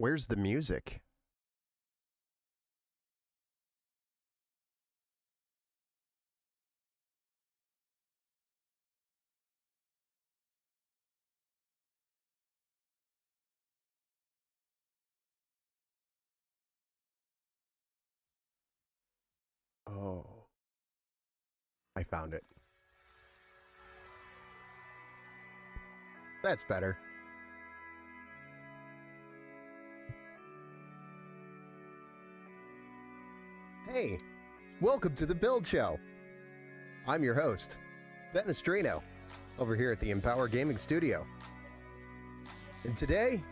Where's the music? Oh, I found it. That's better. Hey, welcome to the Build Show. I'm your host, Ben Estrino, over here at the Empower Gaming Studio. And today,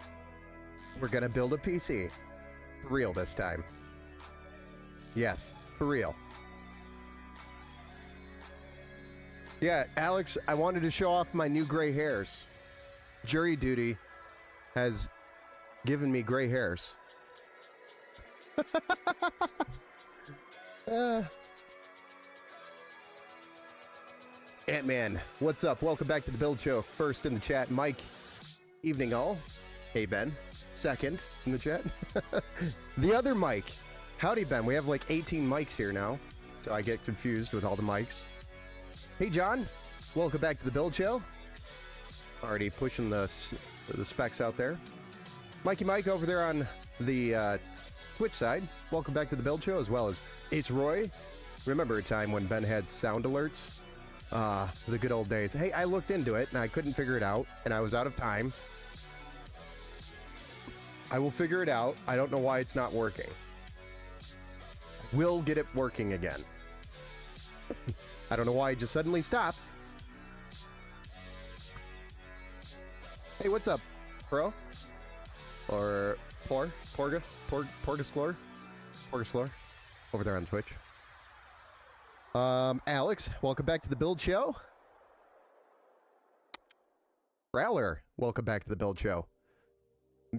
we're gonna build a PC. For real this time. Yes, for real. Yeah, Alex, I wanted to show off my new gray hairs. Jury duty has given me gray hairs. Ant-Man, what's up? Welcome back to the Build Show. First in the chat, Mike. Evening all. Hey, Ben. Second in the chat. The other Mike. Howdy, Ben. We have like 18 mics here now, so I get confused with all the mics. Hey, John. Welcome back to the Build Show. Already pushing the specs out there. Mikey Mike over there on the Twitch side. Welcome back to the Build Show, as well as It's Roy. Remember a time when Ben had sound alerts? The good old days. Hey, I looked into it and I couldn't figure it out, and I was out of time. I will figure it out. I don't know why it's not working. We'll get it working again. I don't know why it just suddenly stopped. Hey, what's up, bro? Or Porgasclor? Over there on Twitch. Alex, welcome back to the Build Show. Prowler, welcome back to the Build Show.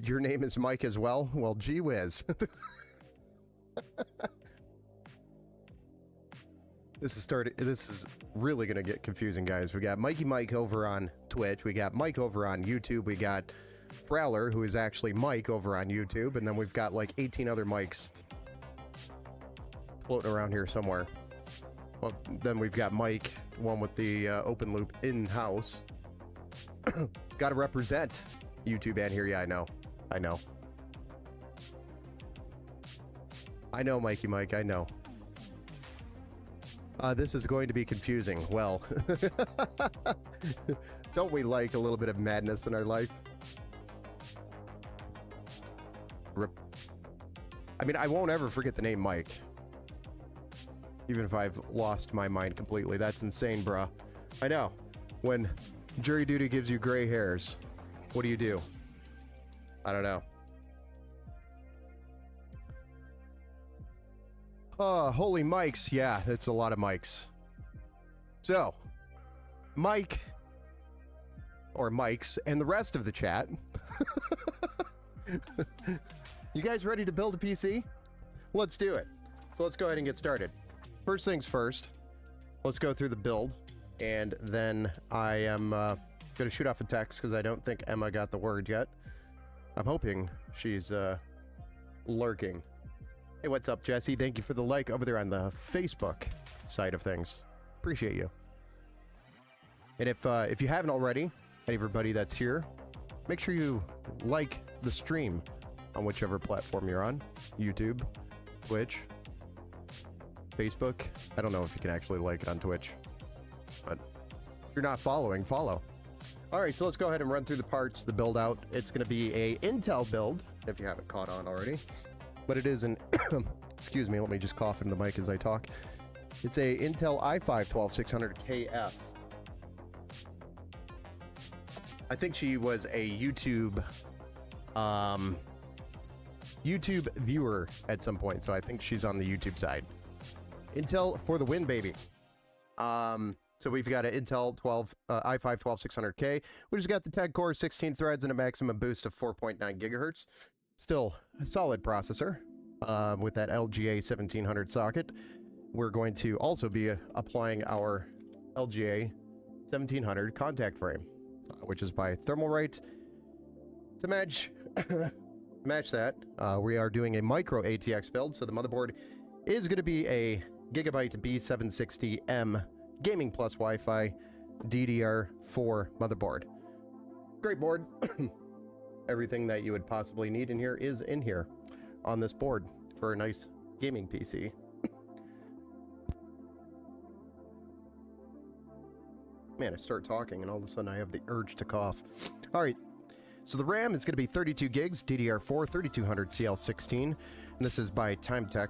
Your name is Mike as well? Well, gee whiz. This is really gonna get confusing, guys. We got Mikey Mike over on Twitch, we got Mike over on YouTube, we got Prowler, who is actually Mike over on YouTube, and then we've got like 18 other mics floating around here somewhere. Well, then we've got Mike, one with the open loop in-house. Gotta represent YouTube and here. Yeah, I know. I know, Mikey Mike, I know. This is going to be confusing. Well, don't we like a little bit of madness in our life? I mean, I won't ever forget the name Mike. Even if I've lost my mind completely. That's insane, bruh. I know. When jury duty gives you gray hairs, what do? I don't know. Oh, holy mics. Yeah, it's a lot of mics. So, Mike, or mics, and the rest of the chat. You guys ready to build a PC? Let's do it. So let's go ahead and get started. First things first, let's go through the build, and then I am going to shoot off a text because I don't think Emma got the word yet. I'm hoping she's lurking. Hey, what's up, Jesse? Thank you for the like over there on the Facebook side of things. Appreciate you. And if you haven't already, everybody that's here, make sure you like the stream on whichever platform you're on. YouTube, Twitch, Facebook. I don't know if you can actually like it on Twitch, but if you're not following, follow. All right, so let's go ahead and run through the parts, the build out. It's going to be a Intel build, if you haven't caught on already, but it is an, excuse me, let me just cough into the mic as I talk. It's a Intel i5-12600KF. I think she was a YouTube viewer at some point, so I think she's on the YouTube side. Intel for the win, baby. So we've got an Intel i5-12600K, which has got the 10 core, 16 threads, and a maximum boost of 4.9 gigahertz. Still a solid processor with that LGA 1700 socket. We're going to also be applying our LGA 1700 contact frame, which is by Thermalright to match match that, we are doing a micro ATX build. So the motherboard is going to be a Gigabyte B760M Gaming Plus Wi-Fi DDR4 motherboard. Great board. Everything that you would possibly need in here is in here on this board for a nice gaming PC. Man, I start talking and all of a sudden I have the urge to cough. All right, so the RAM is going to be 32 gigs, DDR4, 3200 CL16, and this is by Timetech,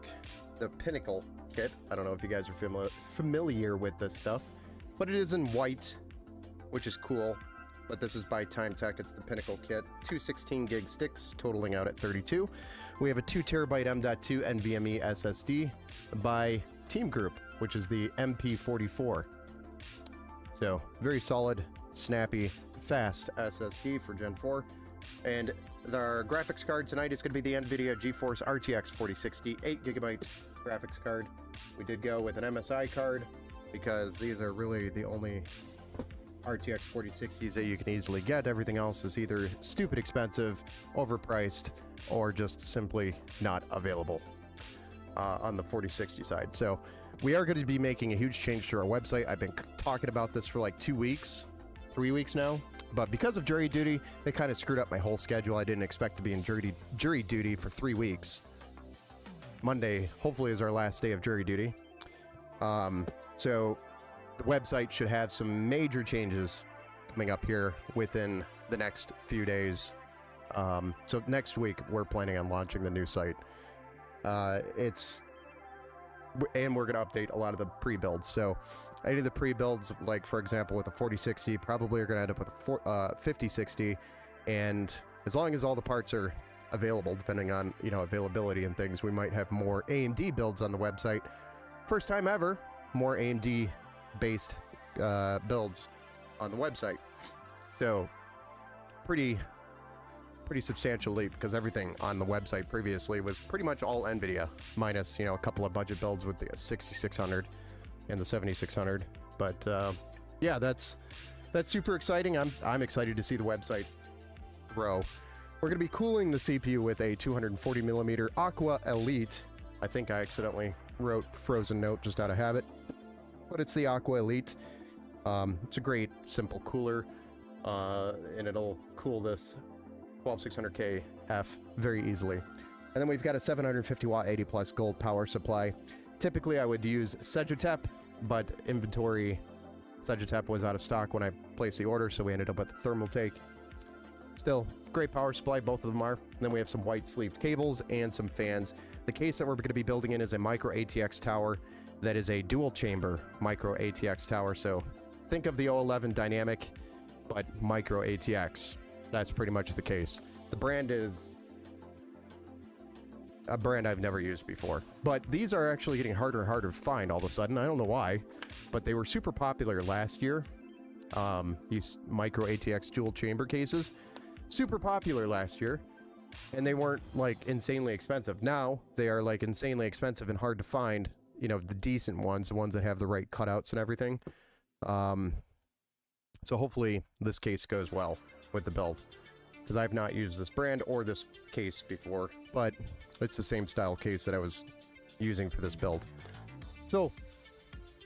the Pinnacle kit. I don't know if you guys are familiar with this stuff, but it is in white, which is cool. But this is by Timetech. It's the Pinnacle kit. Two 16 gig sticks, totaling out at 32. We have a 2 terabyte M.2 NVMe SSD by Team Group, which is the MP44. So very solid, snappy, fast SSD for Gen 4. And our graphics card tonight is going to be the NVIDIA GeForce RTX 4060 8GB graphics card. We did go with an MSI card because these are really the only RTX 4060s that you can easily get. Everything else is either stupid expensive, overpriced, or just simply not available on the 4060 side. So we are going to be making a huge change to our website. I've been talking about this for like 2 weeks, 3 weeks now, but because of jury duty, it kind of screwed up my whole schedule. I didn't expect to be in jury duty for 3 weeks. Monday, hopefully, is our last day of jury duty. So the website should have some major changes coming up here within the next few days. So next week, we're planning on launching the new site. And we're going to update a lot of the pre-builds. So any of the pre-builds, like for example with the 4060, probably are going to end up with a 5060. And as long as all the parts are available, depending on, you know, availability and things, we might have more AMD builds on the website. First time ever, more AMD based builds on the website. So pretty substantial leap, because everything on the website previously was pretty much all NVIDIA, minus, you know, a couple of budget builds with the 6600 and the 7600. But yeah, that's super exciting. I'm excited to see the website grow. We're going to be cooling the CPU with a 240 millimeter Aqua Elite. I think I accidentally wrote Frozen Note just out of habit, but it's the Aqua Elite. It's a great simple cooler, and it'll cool this 12600K F very easily. And then we've got a 750 watt 80 plus gold power supply. Typically I would use Segitep, but inventory Segitep was out of stock when I placed the order, so we ended up with the Thermaltake. Still, great power supply, both of them are. And then we have some white sleeved cables and some fans. The case that we're going to be building in is a micro ATX tower that is a dual chamber micro ATX tower. So think of the 011 Dynamic, but micro ATX. That's pretty much the case. The brand is a brand I've never used before, but these are actually getting harder and harder to find all of a sudden. I don't know why, but they were super popular last year. These micro ATX dual chamber cases, super popular last year, and they weren't like insanely expensive. Now they are like insanely expensive and hard to find, you know, the decent ones, the ones that have the right cutouts and everything. So hopefully this case goes well with the build, because I've not used this brand or this case before, but it's the same style case that I was using for this build. So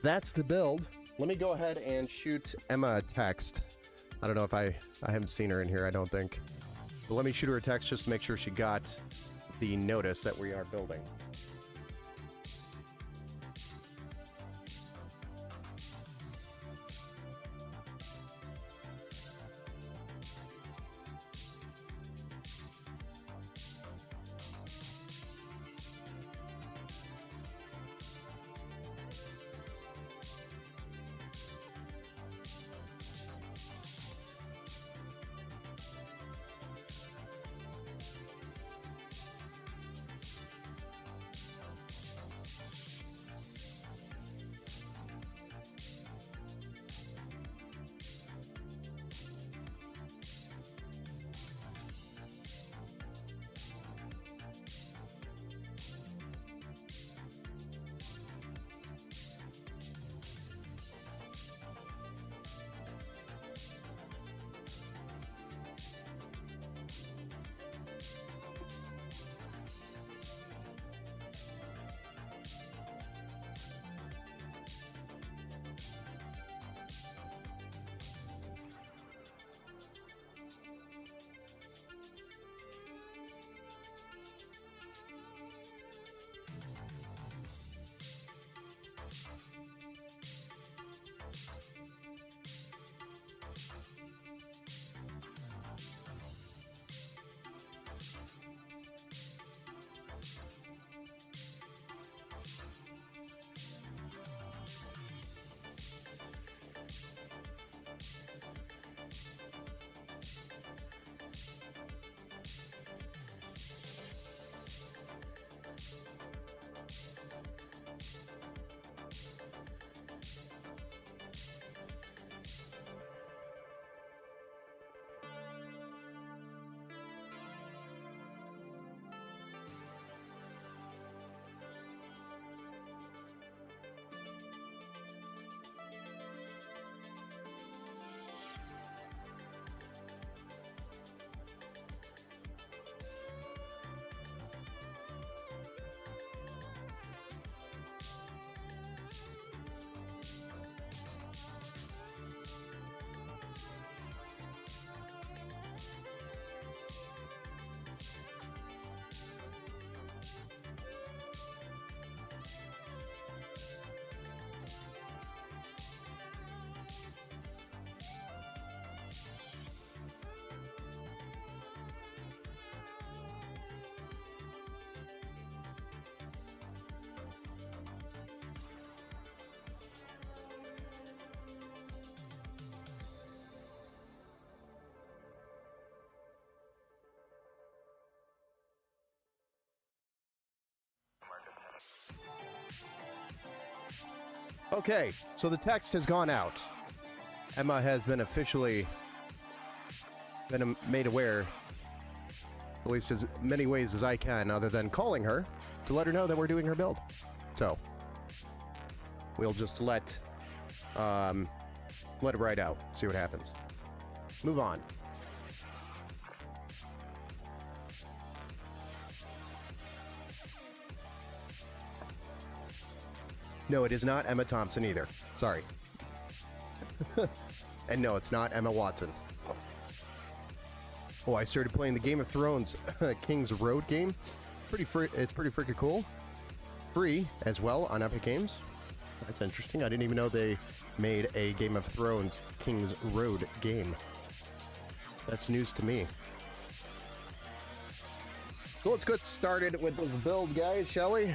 that's the build. Let me go ahead and shoot Emma a text. I don't know if I haven't seen her in here, I don't think, but let me shoot her a text just to make sure she got the notice that we are building. Okay, so the text has gone out. Emma has been officially made aware, at least as many ways as I can, other than calling her to let her know that we're doing her build. So we'll just let it ride out, see what happens. Move on. No, it is not Emma Thompson either. Sorry. And no, it's not Emma Watson. Oh, I started playing the Game of Thrones King's Road game. It's pretty freaking cool. It's free as well on Epic Games. That's interesting. I didn't even know they made a Game of Thrones King's Road game. That's news to me. So let's get started with the build, guys, shall we?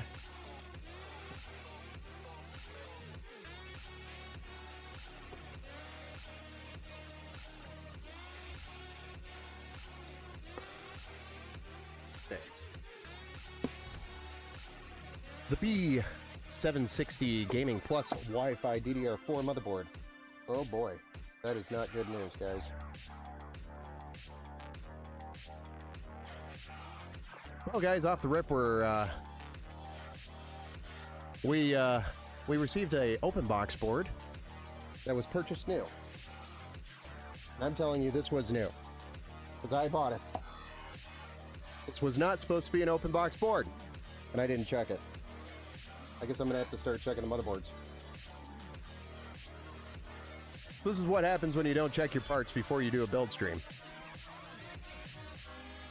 The B760 Gaming Plus Wi-Fi DDR4 motherboard. Oh boy, that is not good news, guys. Well, guys, off the rip, we received a open box board that was purchased new. And I'm telling you, this was new, because I bought it. This was not supposed to be an open box board, and I didn't check it. I guess I'm gonna have to start checking the motherboards. So this is what happens when you don't check your parts before you do a build stream.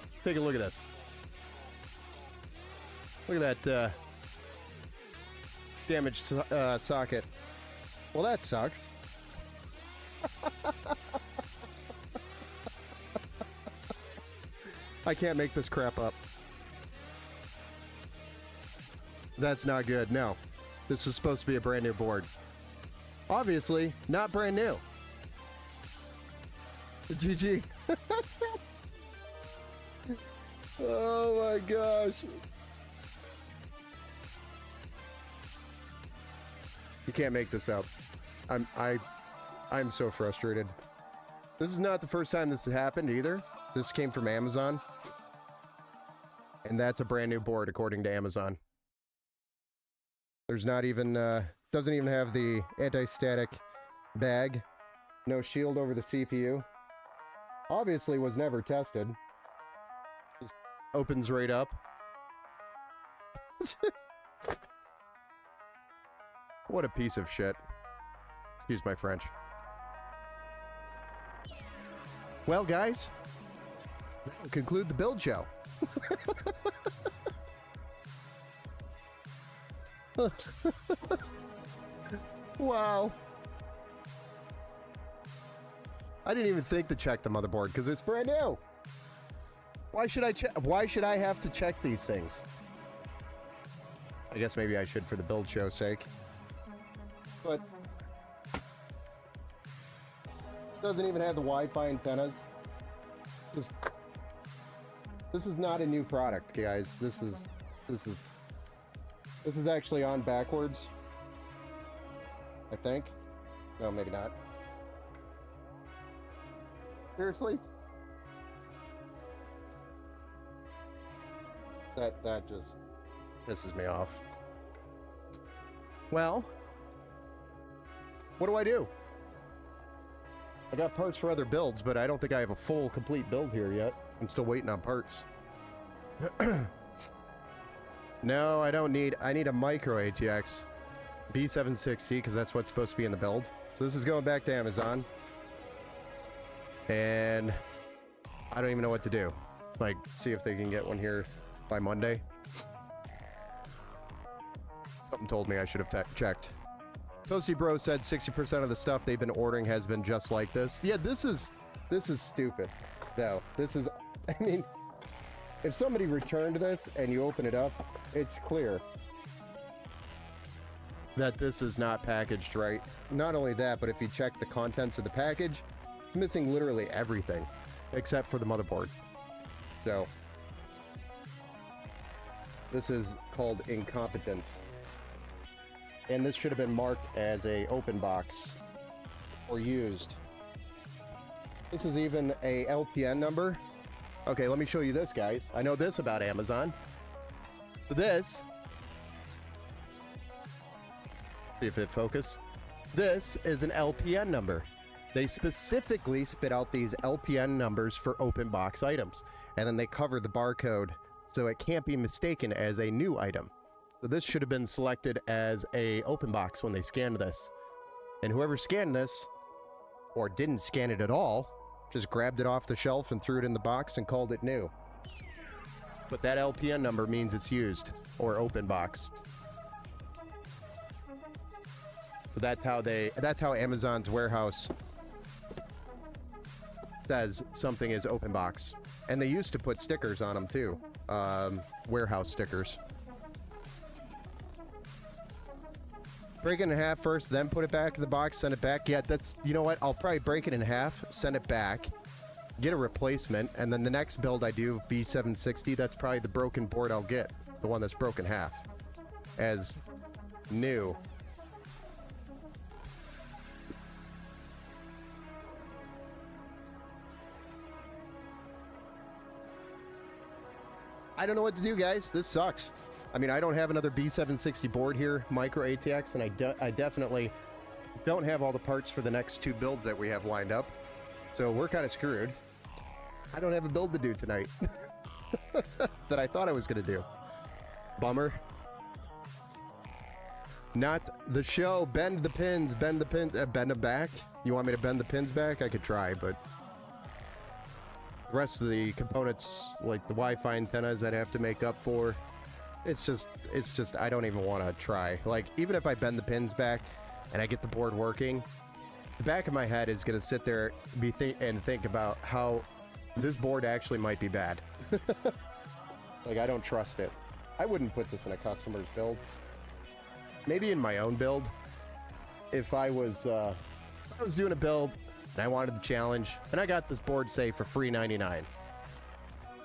Let's take a look at this. Look at that damaged socket. Well, that sucks. I can't make this crap up. That's not good. No. This was supposed to be a brand new board. Obviously, not brand new. GG. Oh my gosh. You can't make this up. I'm so frustrated. This is not the first time this has happened either. This came from Amazon. And that's a brand new board according to Amazon. There's not even, doesn't even have the anti-static bag. No shield over the CPU. Obviously was never tested. Just opens right up. What a piece of shit. Excuse my French. Well, guys, that'll conclude the build show. Wow. I didn't even think to check the motherboard because it's brand new. Why should I check? Why should I have to check these things? I guess maybe I should for the build show's sake. But it doesn't even have the Wi-Fi antennas. Just this is not a new product, guys. This is actually on backwards. I think. No, maybe not. Seriously? That just pisses me off. Well, what do I do? I got parts for other builds, but I don't think I have a full, complete build here yet. I'm still waiting on parts. No, I don't need... I need a micro ATX B760, because that's what's supposed to be in the build. So this is going back to Amazon. And I don't even know what to do. Like, see if they can get one here by Monday. Something told me I should have checked. Toasty Bro said 60% of the stuff they've been ordering has been just like this. Yeah, this is stupid. No, this is... I mean, if somebody returned this and you open it up, it's clear that this is not packaged right. Not only that, but if you check the contents of the package, it's missing literally everything except for the motherboard. So this is called incompetence. And this should have been marked as a open box or used. This is even a LPN number. Okay, let me show you this, guys. I know this about Amazon. So this, see if it focus. This is an LPN number. They specifically spit out these LPN numbers for open box items, and then they cover the barcode so it can't be mistaken as a new item. So this should have been selected as a open box when they scanned this. And whoever scanned this, or didn't scan it at all, just grabbed it off the shelf and threw it in the box and called it new. But that LPN number means it's used, or open box. So that's how Amazon's warehouse says something is open box. And they used to put stickers on them too. Warehouse stickers. Break it in half first, then put it back in the box, send it back. Yeah, that's, you know what? I'll probably break it in half, send it back, get a replacement, and then the next build I do, B760, that's probably the broken board I'll get. The one that's broken half. As new. I don't know what to do, guys. This sucks. I mean, I don't have another B760 board here, micro ATX, and I definitely don't have all the parts for the next two builds that we have lined up. So we're kind of screwed. I don't have a build to do tonight that I thought I was going to do. Bummer. Not the show. Bend the pins. Bend the pins. Bend them back. You want me to bend the pins back? I could try, but the rest of the components, like the Wi-Fi antennas, I'd have to make up for. It's just, I don't even want to try. Like, even if I bend the pins back and I get the board working, the back of my head is going to sit there and think about how this board actually might be bad. Like, I don't trust it. I wouldn't put this in a customer's build. Maybe in my own build. If I was doing a build and I wanted the challenge and I got this board, say, for free 99,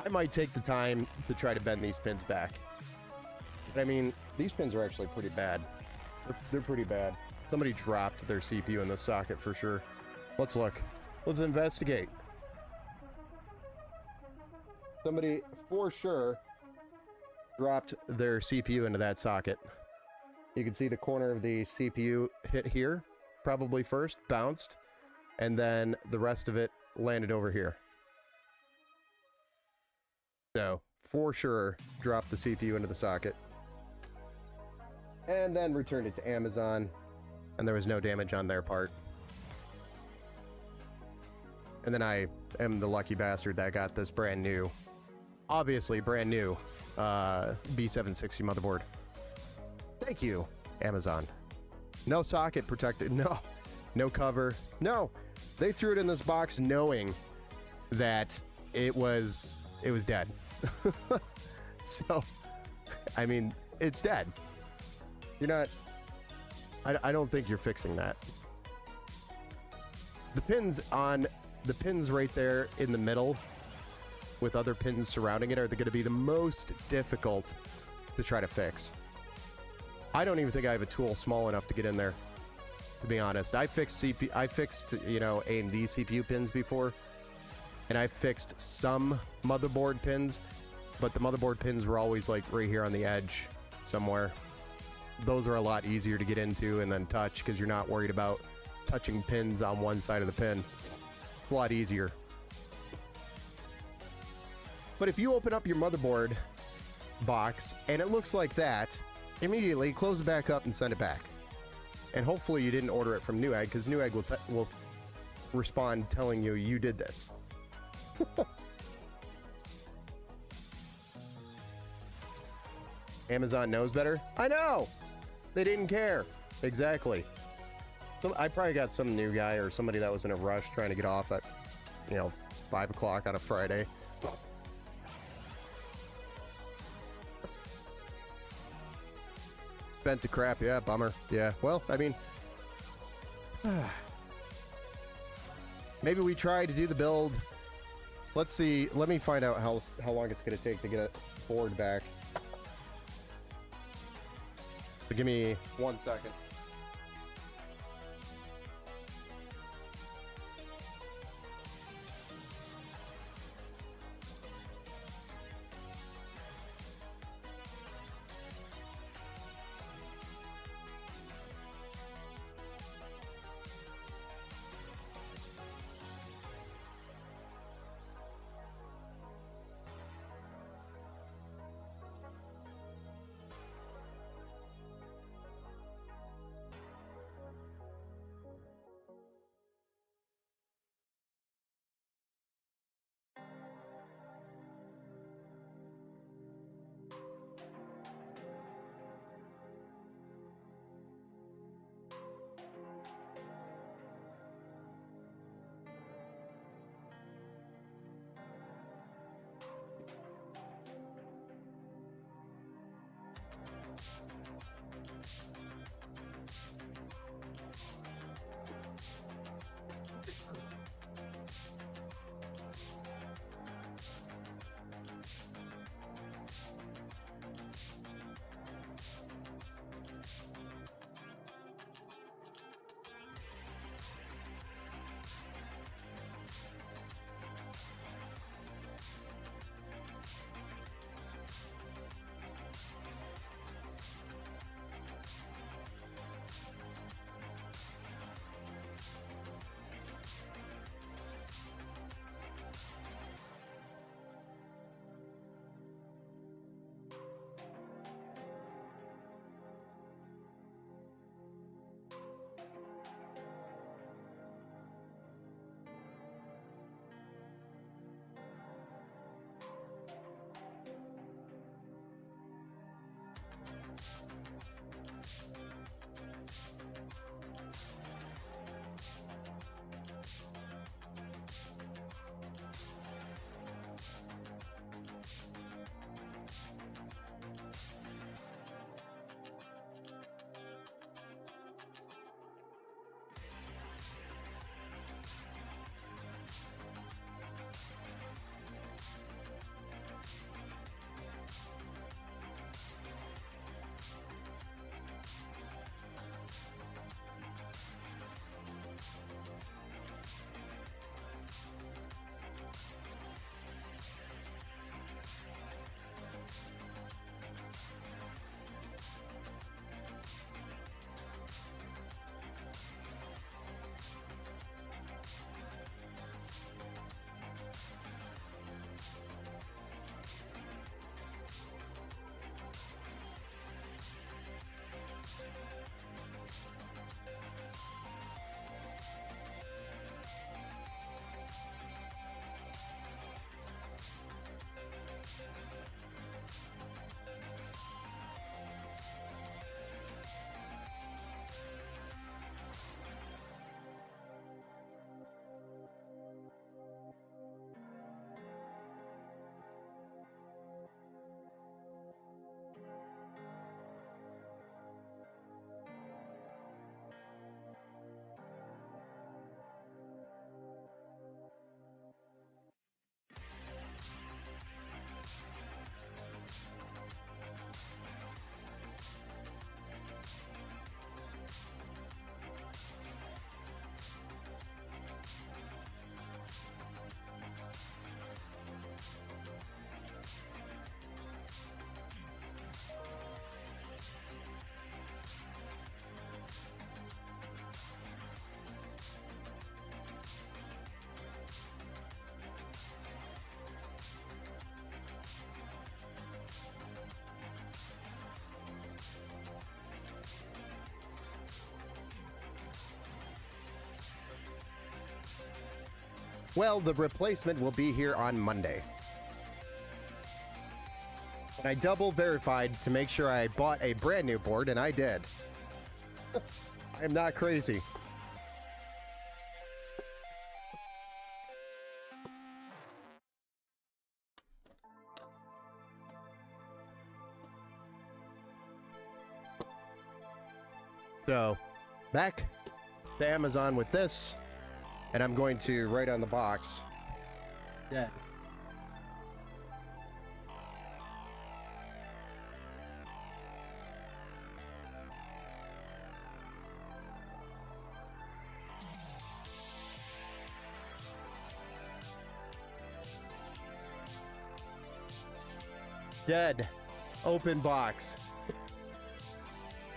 I might take the time to try to bend these pins back. But I mean, these pins are actually pretty bad. They're pretty bad. Somebody dropped their CPU in the socket for sure. Let's look. Let's investigate. Somebody for sure dropped their CPU into that socket. You can see the corner of the CPU hit here, probably first, bounced, and then the rest of it landed over here. So, for sure, dropped the CPU into the socket. And then returned it to Amazon, and there was no damage on their part. And then I am the lucky bastard that got this brand new, obviously brand new, B760 motherboard. Thank you, Amazon. No socket protected, no cover, no. They threw it in this box knowing that it was dead. So, I mean, it's dead. You're not, I don't think you're fixing that. The pins right there in the middle with other pins surrounding it are going to be the most difficult to try to fix. I don't even think I have a tool small enough to get in there, to be honest. I fixed AMD CPU pins before, and I fixed some motherboard pins, but the motherboard pins were always like right here on the edge somewhere. Those are a lot easier to get into and then touch because you're not worried about touching pins on one side of the pin. It's a lot easier. But if you open up your motherboard box and it looks like that, immediately close it back up and send it back. And hopefully you didn't order it from Newegg, because Newegg will respond telling you you did this. Amazon knows better? I know! They didn't care. Exactly. So I probably got some new guy or somebody that was in a rush trying to get off at, 5 o'clock on a Friday. It's bent to crap. Yeah, bummer. Yeah, well, I mean, maybe we try to do the build. Let's see. Let me find out how long it's going to take to get a board back. So give me 1 second. Well, the replacement will be here on Monday. And I double verified to make sure I bought a brand new board, and I did. I am not crazy. So, back to Amazon with this, and I'm going to write on the box, dead. Dead. Open box.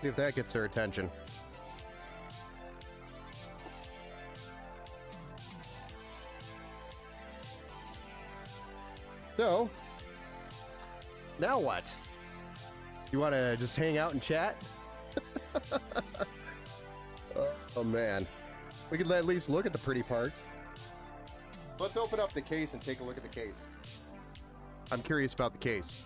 See if that gets their attention. So, now what? You want to just hang out and chat? Oh man. We could at least look at the pretty parts. Let's open up the case and take a look at the case. I'm curious about the case.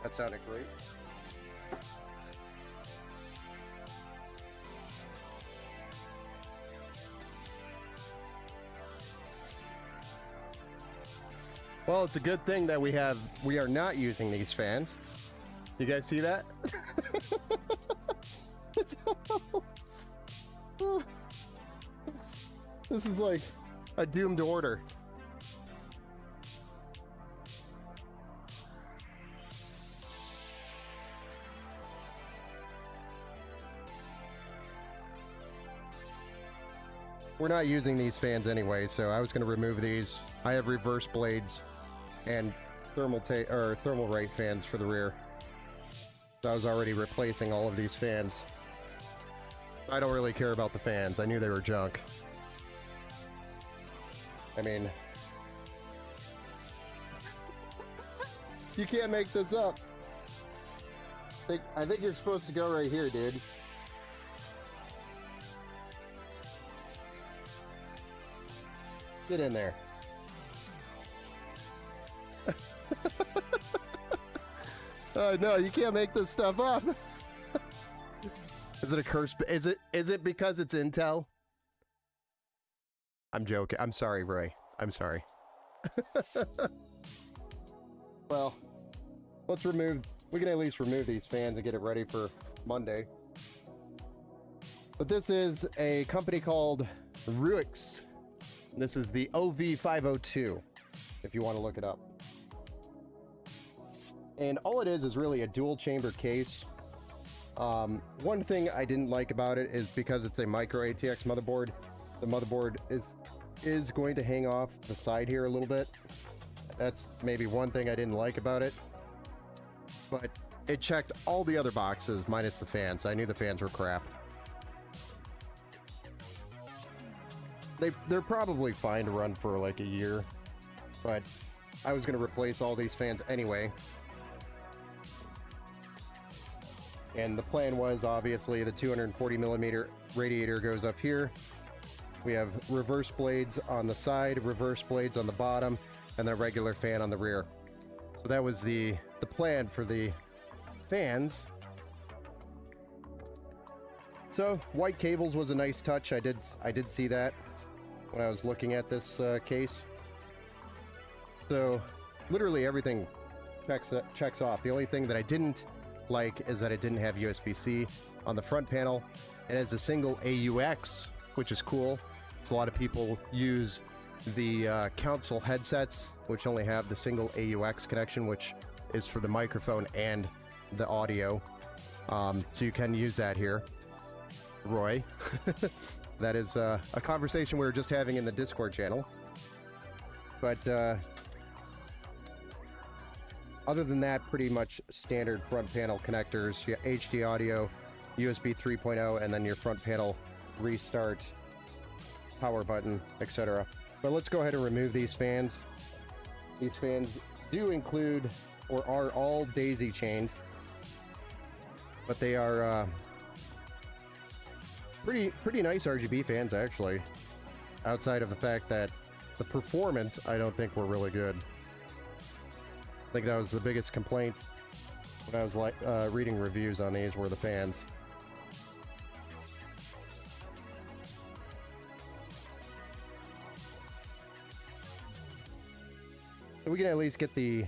That sounded great. Well, it's a good thing that we are not using these fans. You guys see that? This is like a doomed order. We're not using these fans anyway, so I was going to remove these. I have reverse blades and thermal right fans for the rear. So I was already replacing all of these fans. I don't really care about the fans. I knew they were junk. I mean, you can't make this up. I think you're supposed to go right here, dude. Get in there. No, you can't make this stuff up. Is it a curse? Is it because it's Intel? I'm joking. I'm sorry, Roy. I'm sorry. Well, we can at least remove these fans and get it ready for Monday. But this is a company called Ruix. This is the OV502, if you want to look it up. And all it is really a dual chamber case. One thing I didn't like about it is because it's a micro ATX motherboard, the motherboard is going to hang off the side here a little bit. That's maybe one thing I didn't like about it. But it checked all the other boxes minus the fans. I knew the fans were crap. They're probably fine to run for like a year, but I was going to replace all these fans anyway. And the plan was obviously the 240 millimeter radiator goes up here. We have reverse blades on the side, reverse blades on the bottom, and then a regular fan on the rear. So that was the plan for the fans. So white cables was a nice touch. I did see that when I was looking at this case. So literally everything checks off. The only thing that I didn't like is that it didn't have USB-C on the front panel. It has a single AUX, which is cool. So a lot of people use the console headsets, which only have the single AUX connection, which is for the microphone and the audio. So you can use that here. Roy. That is a conversation we were just having in the Discord channel. But other than that, pretty much standard front panel connectors. You got HD audio, USB 3.0, and then your front panel restart, power button, etc. But let's go ahead and remove these fans. These fans do include, or are all daisy chained, but they are pretty nice RGB fans, actually. Outside of the fact that the performance, I don't think were really good. I think that was the biggest complaint when I was like reading reviews on these were the fans. So we can at least get the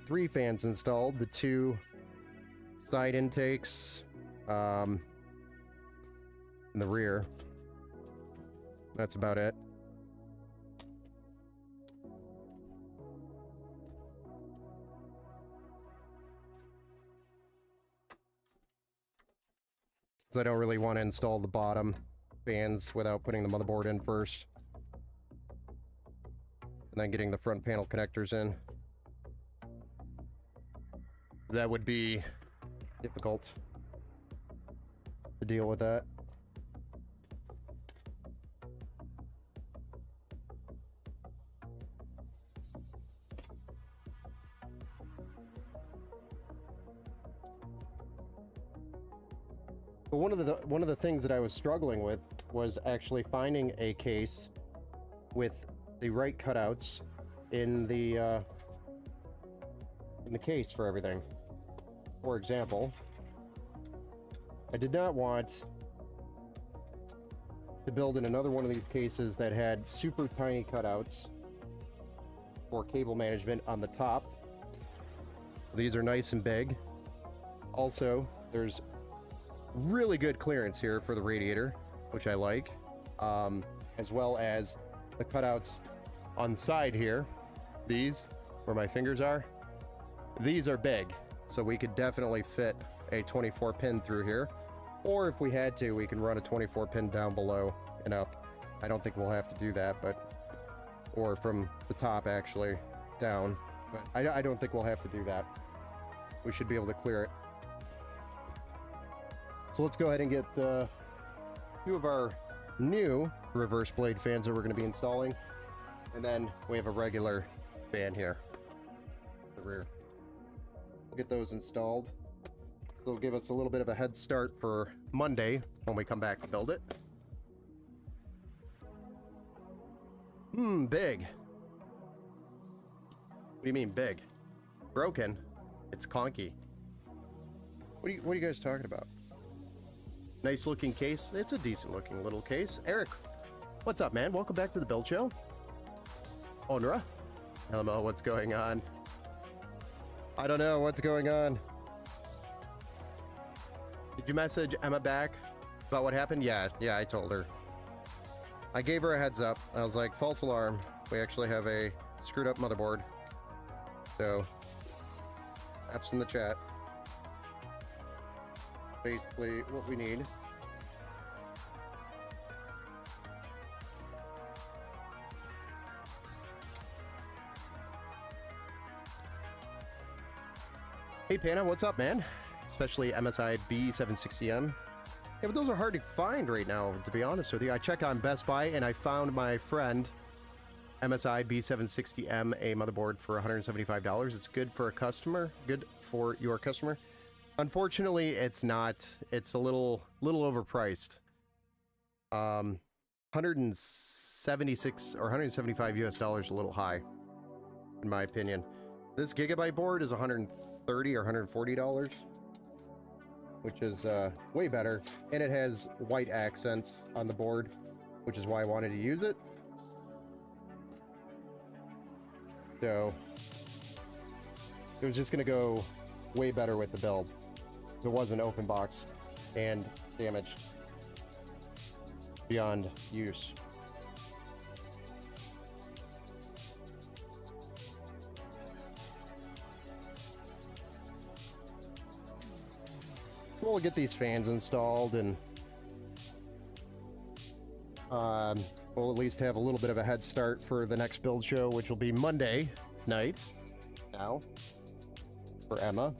3 fans installed, the 2 side intakes in the rear. That's about it. So I don't really want to install the bottom fans without putting the motherboard in first. And then getting the front panel connectors in. That would be difficult to deal with that. But one of the things that I was struggling with was actually finding a case with the right cutouts in the case for everything. For example, I did not want to build in another one of these cases that had super tiny cutouts for cable management on the top. These are nice and big. Also, there's really good clearance here for the radiator, which I like, as well as the cutouts on the side here. These, where my fingers are, these are big, so we could definitely fit a 24 pin through here, or if we had to, we can run a 24 pin down below and up. I don't think we'll have to do that, but or from the top actually down, but I don't think we'll have to do that. We should be able to clear it. So let's go ahead and get 2 of our new reverse blade fans that we're going to be installing, and then we have a regular fan here at the rear. We'll get those installed. It'll give us a little bit of a head start for Monday when we come back to build it. Big. What do you mean big? Broken. It's conky. What are you guys talking about? Nice looking case. It's a decent looking little case. Eric, what's up, man? Welcome back to the build show. Onra, hello, what's going on? I don't know what's going on. Did you message Emma back about what happened? Yeah, I told her. I gave her a heads up. I was like, false alarm. We actually have a screwed up motherboard. So, apps in the chat. Basically what we need. Hey Pana, what's up, man? Especially MSI B760M. Yeah, but those are hard to find right now, to be honest with you. I checked on Best Buy and I found my friend MSI B760M a motherboard for $175. It's good for a customer, good for your customer. Unfortunately, it's not. It's a little overpriced. 176 or 175 US dollars, a little high, in my opinion. This Gigabyte board is 130 or $140, which is way better, and it has white accents on the board, which is why I wanted to use it. So it was just gonna go way better with the build. It wasn't open box and damaged beyond use. We'll get these fans installed, and we'll at least have a little bit of a head start for the next build show, which will be Monday night now for Emma.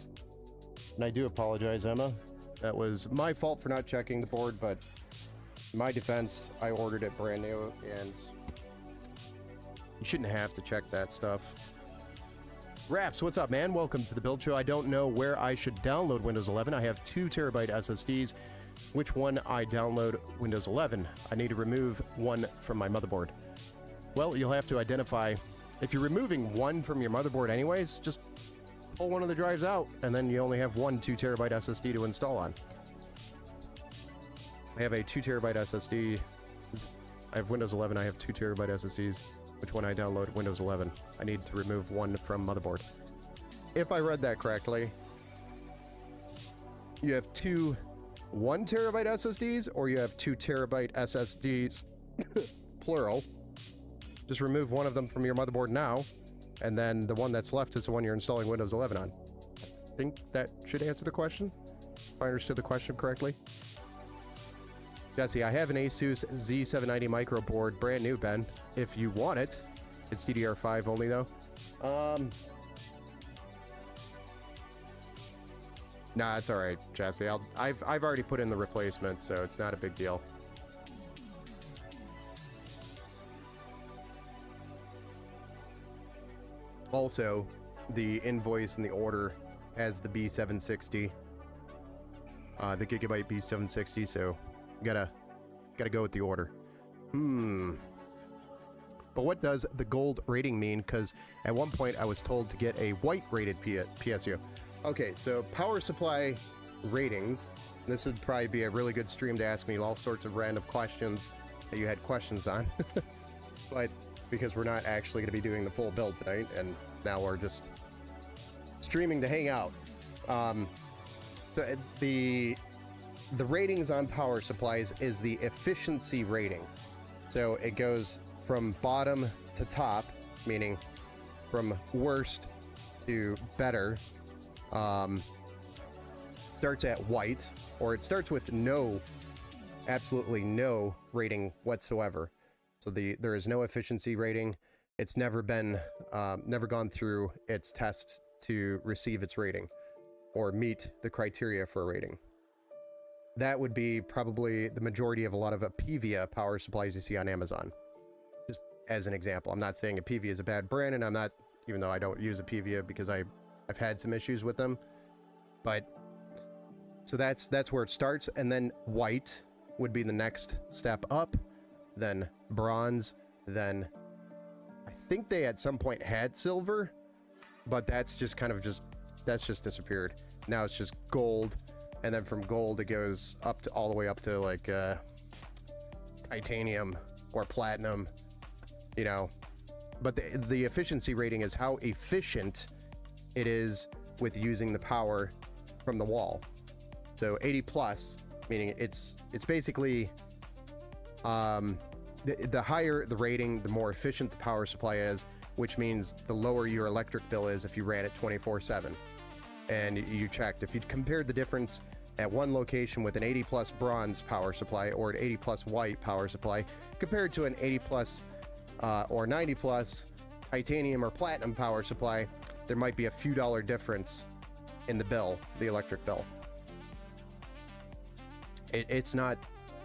And I do apologize, Emma. That was my fault for not checking the board, but in my defense, I ordered it brand new, and you shouldn't have to check that stuff. Raps, what's up, man? Welcome to the build show. I don't know where I should download Windows 11. I have 2 terabyte SSDs. Which one I download Windows 11? I need to remove one from my motherboard. Well, you'll have to identify If you're removing one from your motherboard anyways, just pull one of the drives out, and then you only have one 2 terabyte SSD to install on. I have a 2 terabyte SSD. I have Windows 11, I have 2 terabyte SSDs, which when I download Windows 11, I need to remove one from motherboard. If I read that correctly, you have two 1 terabyte SSDs, or you have 2 terabyte SSDs, plural. Just remove one of them from your motherboard now, and then the one that's left is the one you're installing Windows 11 on. I think that should answer the question, if I understood the question correctly. Jesse, I have an Asus Z790 micro board, brand new, Ben. If you want it, it's DDR5 only though. Nah, it's all right, Jesse. I've already put in the replacement, so it's not a big deal. Also, the invoice and the order has the B760, the Gigabyte B760. So, gotta go with the order. But what does the gold rating mean? Because at one point I was told to get a white rated PSU. Okay, so power supply ratings. This would probably be a really good stream to ask me all sorts of random questions that you had questions on. But because we're not actually going to be doing the full build tonight, and now we're just streaming to hang out. So the ratings on power supplies is the efficiency rating. So it goes from bottom to top, meaning from worst to better. Starts at white, or it starts with no, absolutely no rating whatsoever. So there is no efficiency rating. It's never been, never gone through its tests to receive its rating or meet the criteria for a rating. That would be probably the majority of a lot of Apevia power supplies you see on Amazon. Just as an example, I'm not saying Apevia is a bad brand, and I'm not, even though I don't use Apevia because I've had some issues with them. But so that's where it starts, and then white would be the next step up, then bronze, then I think they at some point had silver, but that's just kind of that's just disappeared. Now it's just gold, and then from gold it goes up to all the way up to like titanium or platinum, you know. But the efficiency rating is how efficient it is with using the power from the wall. So 80 plus, meaning it's basically the higher the rating, the more efficient the power supply is, which means the lower your electric bill is if you ran it 24/7. And you checked, if you compared the difference at one location with an 80 plus bronze power supply or an 80 plus white power supply compared to an 80 plus or 90 plus titanium or platinum power supply, there might be a few dollar difference in the bill, the electric bill. It's not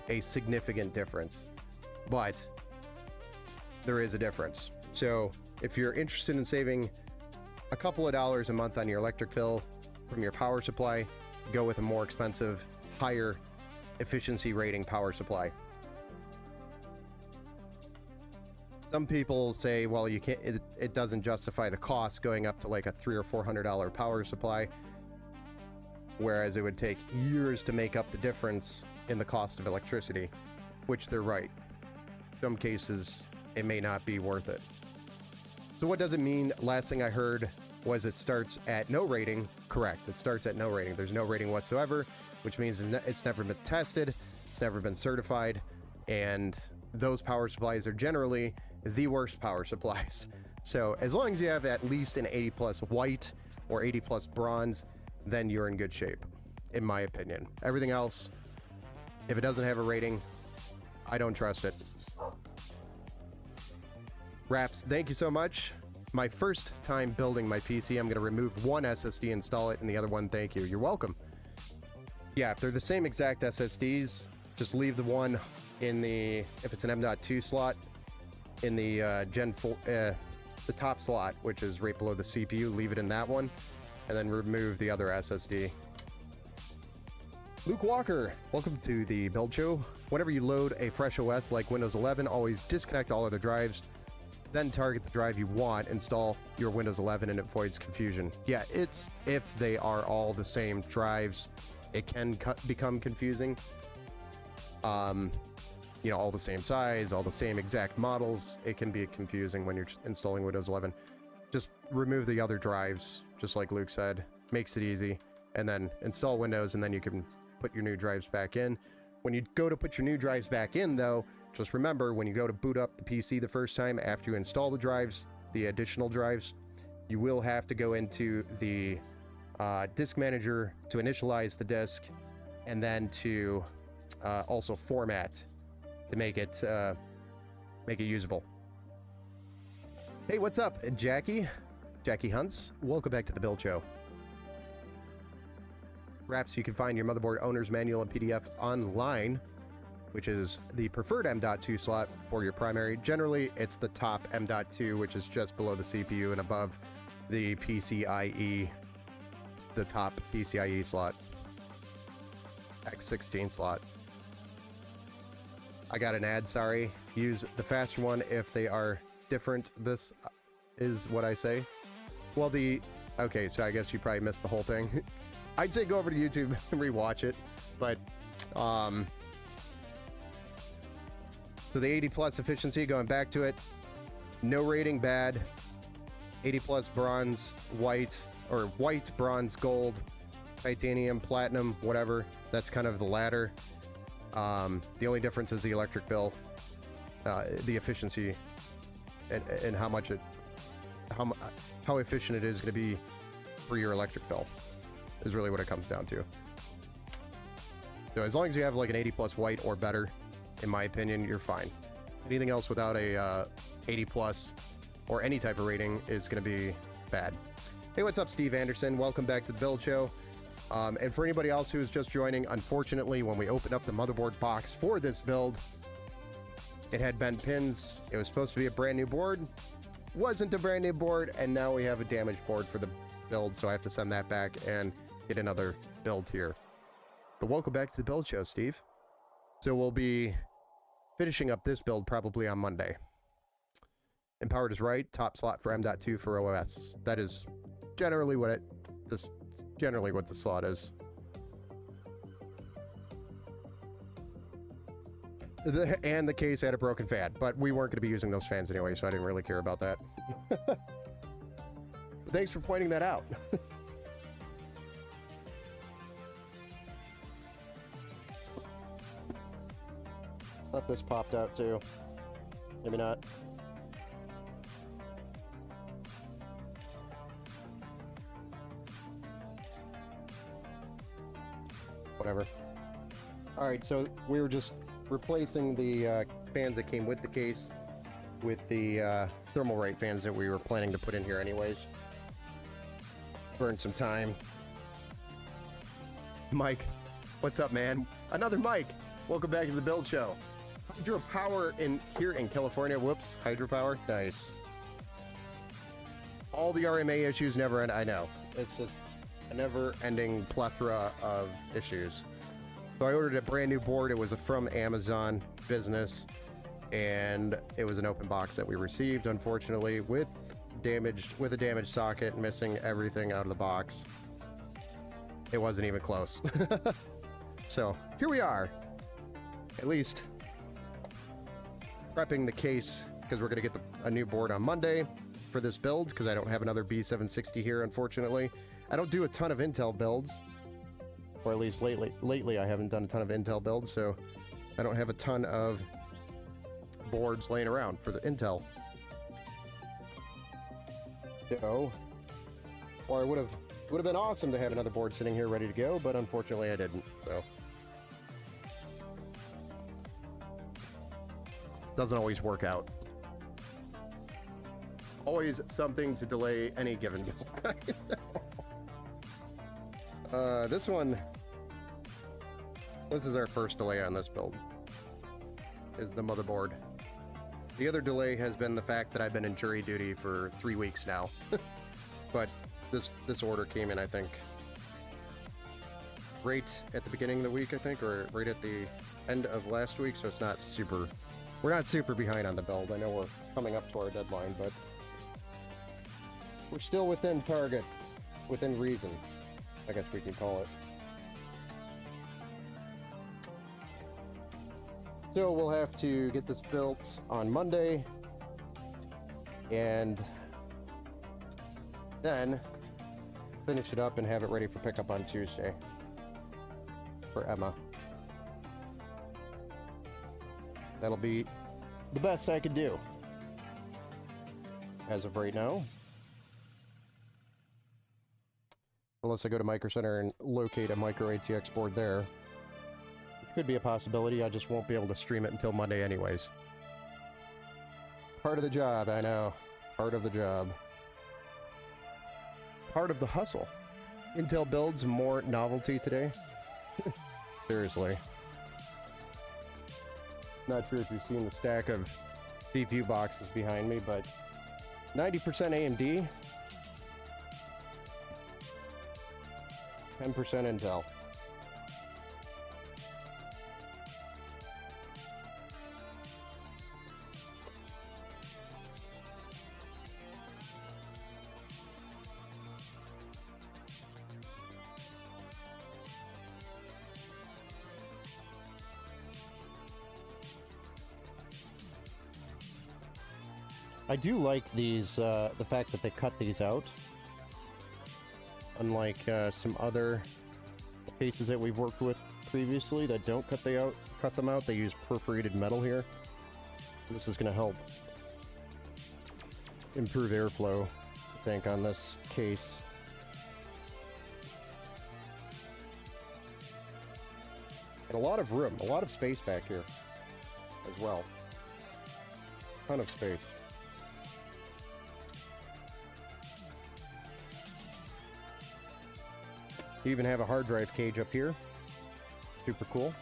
a significant difference, but there is a difference. So if you're interested in saving a couple of dollars a month on your electric bill from your power supply, go with a more expensive, higher efficiency rating power supply. Some people say, well, you can't, it doesn't justify the cost going up to like a $300 or $400 power supply, whereas it would take years to make up the difference in the cost of electricity, which they're right. In some cases, it may not be worth it. So what does it mean? Last thing I heard was it starts at no rating. Correct, it starts at no rating. There's no rating whatsoever, which means it's never been tested, it's never been certified, and those power supplies are generally the worst power supplies. So as long as you have at least an 80 plus white or 80 plus bronze, then you're in good shape, in my opinion. Everything else, if it doesn't have a rating, I don't trust it. Raps, thank you so much. My first time building my PC, I'm going to remove one SSD, install it, and the other one, thank you. You're welcome. Yeah, if they're the same exact SSDs, just leave the one in the, if it's an M.2 slot, in the Gen 4, the top slot, which is right below the CPU, leave it in that one, and then remove the other SSD. Luke Walker, welcome to the build show. Whenever you load a fresh OS like Windows 11, always disconnect all other drives then target the drive you want, install your Windows 11, and it avoids confusion. Yeah, it's if they are all the same drives, it can become confusing. You know, all the same size, all the same exact models, it can be confusing when you're installing Windows 11. Just remove the other drives, just like Luke said. Makes it easy. And then install Windows, and then you can put your new drives back in. When you go to put your new drives back in, though, just remember, when you go to boot up the PC the first time, after you install the drives, the additional drives, you will have to go into the disk manager to initialize the disk, and then to also format to make it usable. Hey, what's up, Jackie? Jackie Hunts. Welcome back to the Build Show. Perhaps you can find your motherboard owner's manual and PDF online, which is the preferred M.2 slot for your primary. Generally, it's the top M.2, which is just below the CPU and above the PCIe, the top PCIe slot, X16 slot. I got an ad, sorry. Use the faster one if they are different. This is what I say. Well, okay, so I guess you probably missed the whole thing. I'd say go over to YouTube and rewatch it, but so the 80 plus efficiency, going back to it, no rating, bad. 80 plus bronze, white, or white, bronze, gold, titanium, platinum, whatever. That's kind of the ladder. The only difference is the electric bill, the efficiency, and how much how efficient it is going to be for your electric bill is really what it comes down to. So as long as you have like an 80 plus white or better, in my opinion, you're fine. Anything else without a 80 plus or any type of rating is going to be bad. Hey, what's up, Steve Anderson? Welcome back to the Build Show. And for anybody else who is just joining, unfortunately, when we opened up the motherboard box for this build, it had bent pins. It was supposed to be a brand new board. Wasn't a brand new board, and now we have a damaged board for the build, so I have to send that back and get another build here. But welcome back to the Build Show, Steve. So we'll be finishing up this build probably on Monday. Empowered is right. Top slot for M.2 for OS. That is generally what generally what the slot is. And the case had a broken fan, but we weren't going to be using those fans anyway, so I didn't really care about that. Thanks for pointing that out. Thought this popped out too. Maybe not. Whatever. Alright, so we were just replacing the fans that came with the case with the Thermalright fans that we were planning to put in here anyways. Burn some time. Mike, what's up, man? Another Mike. Welcome back to the Build Show. Hydropower here in California. Whoops, hydropower. Nice. All the RMA issues never end. I know. It's just a never-ending plethora of issues. So I ordered a brand new board. It was from Amazon Business, and it was an open box that we received, unfortunately, with a damaged socket, missing everything out of the box. It wasn't even close. So here we are, at least prepping the case, because we're going to get a new board on Monday for this build, because I don't have another B760 here, unfortunately. I don't do a ton of Intel builds, or at least lately I haven't done a ton of Intel builds, so I don't have a ton of boards laying around for the Intel. So, or it would have been awesome to have another board sitting here ready to go, but unfortunately I didn't. So doesn't always work out. Always something to delay any given build. This is our first delay on this build, is the motherboard. The other delay has been the fact that I've been in jury duty for 3 weeks now. But this order came in, I think, right at the beginning of the week, I think, or right at the end of last week, so it's not super We're not super behind on the build. I know we're coming up to our deadline, but we're still within target, within reason, I guess we can call it. So we'll have to get this built on Monday, and then finish it up and have it ready for pickup on Tuesday for Emma. That'll be the best I could do as of right now. Unless I go to Micro Center and locate a micro ATX board there. It could be a possibility. I just won't be able to stream it until Monday anyways. Part of the job, I know. Part of the job. Part of the hustle. Intel builds more novelty today. Seriously. Not sure if you've seen the stack of CPU boxes behind me, but 90% AMD, 10% Intel. I do like these, the fact that they cut these out. Unlike some other cases that we've worked with previously that don't cut them out, they use perforated metal here. This is going to help improve airflow, I think, on this case. And a lot of room, a lot of space back here as well. Ton of space. You even have a hard drive cage up here. Super cool.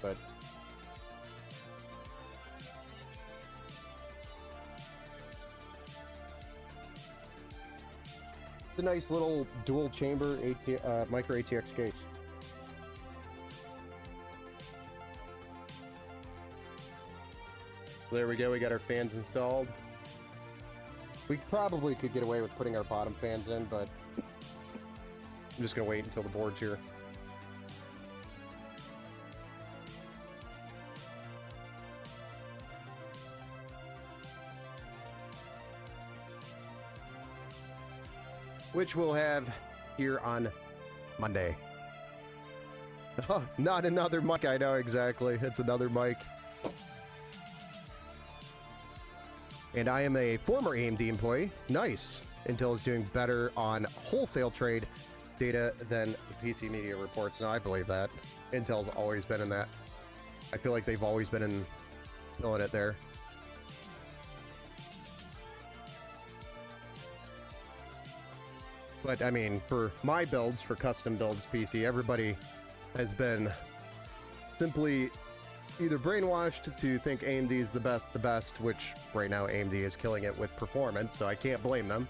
But it's a nice little dual chamber micro ATX case. There we go, we got our fans installed. We probably could get away with putting our bottom fans in, but I'm just gonna wait until the board's here. Which we'll have here on Monday. Oh, not another mic, I know exactly. It's another mic. And I am a former AMD employee. Nice. Intel is doing better on wholesale trade data than the PC media reports. Now, I believe that. Intel's always been in that. I feel like they've always been in filling it there. But, I mean, for my builds, for custom builds PC, everybody has been simply either brainwashed to think AMD is the best, which right now AMD is killing it with performance, so I can't blame them.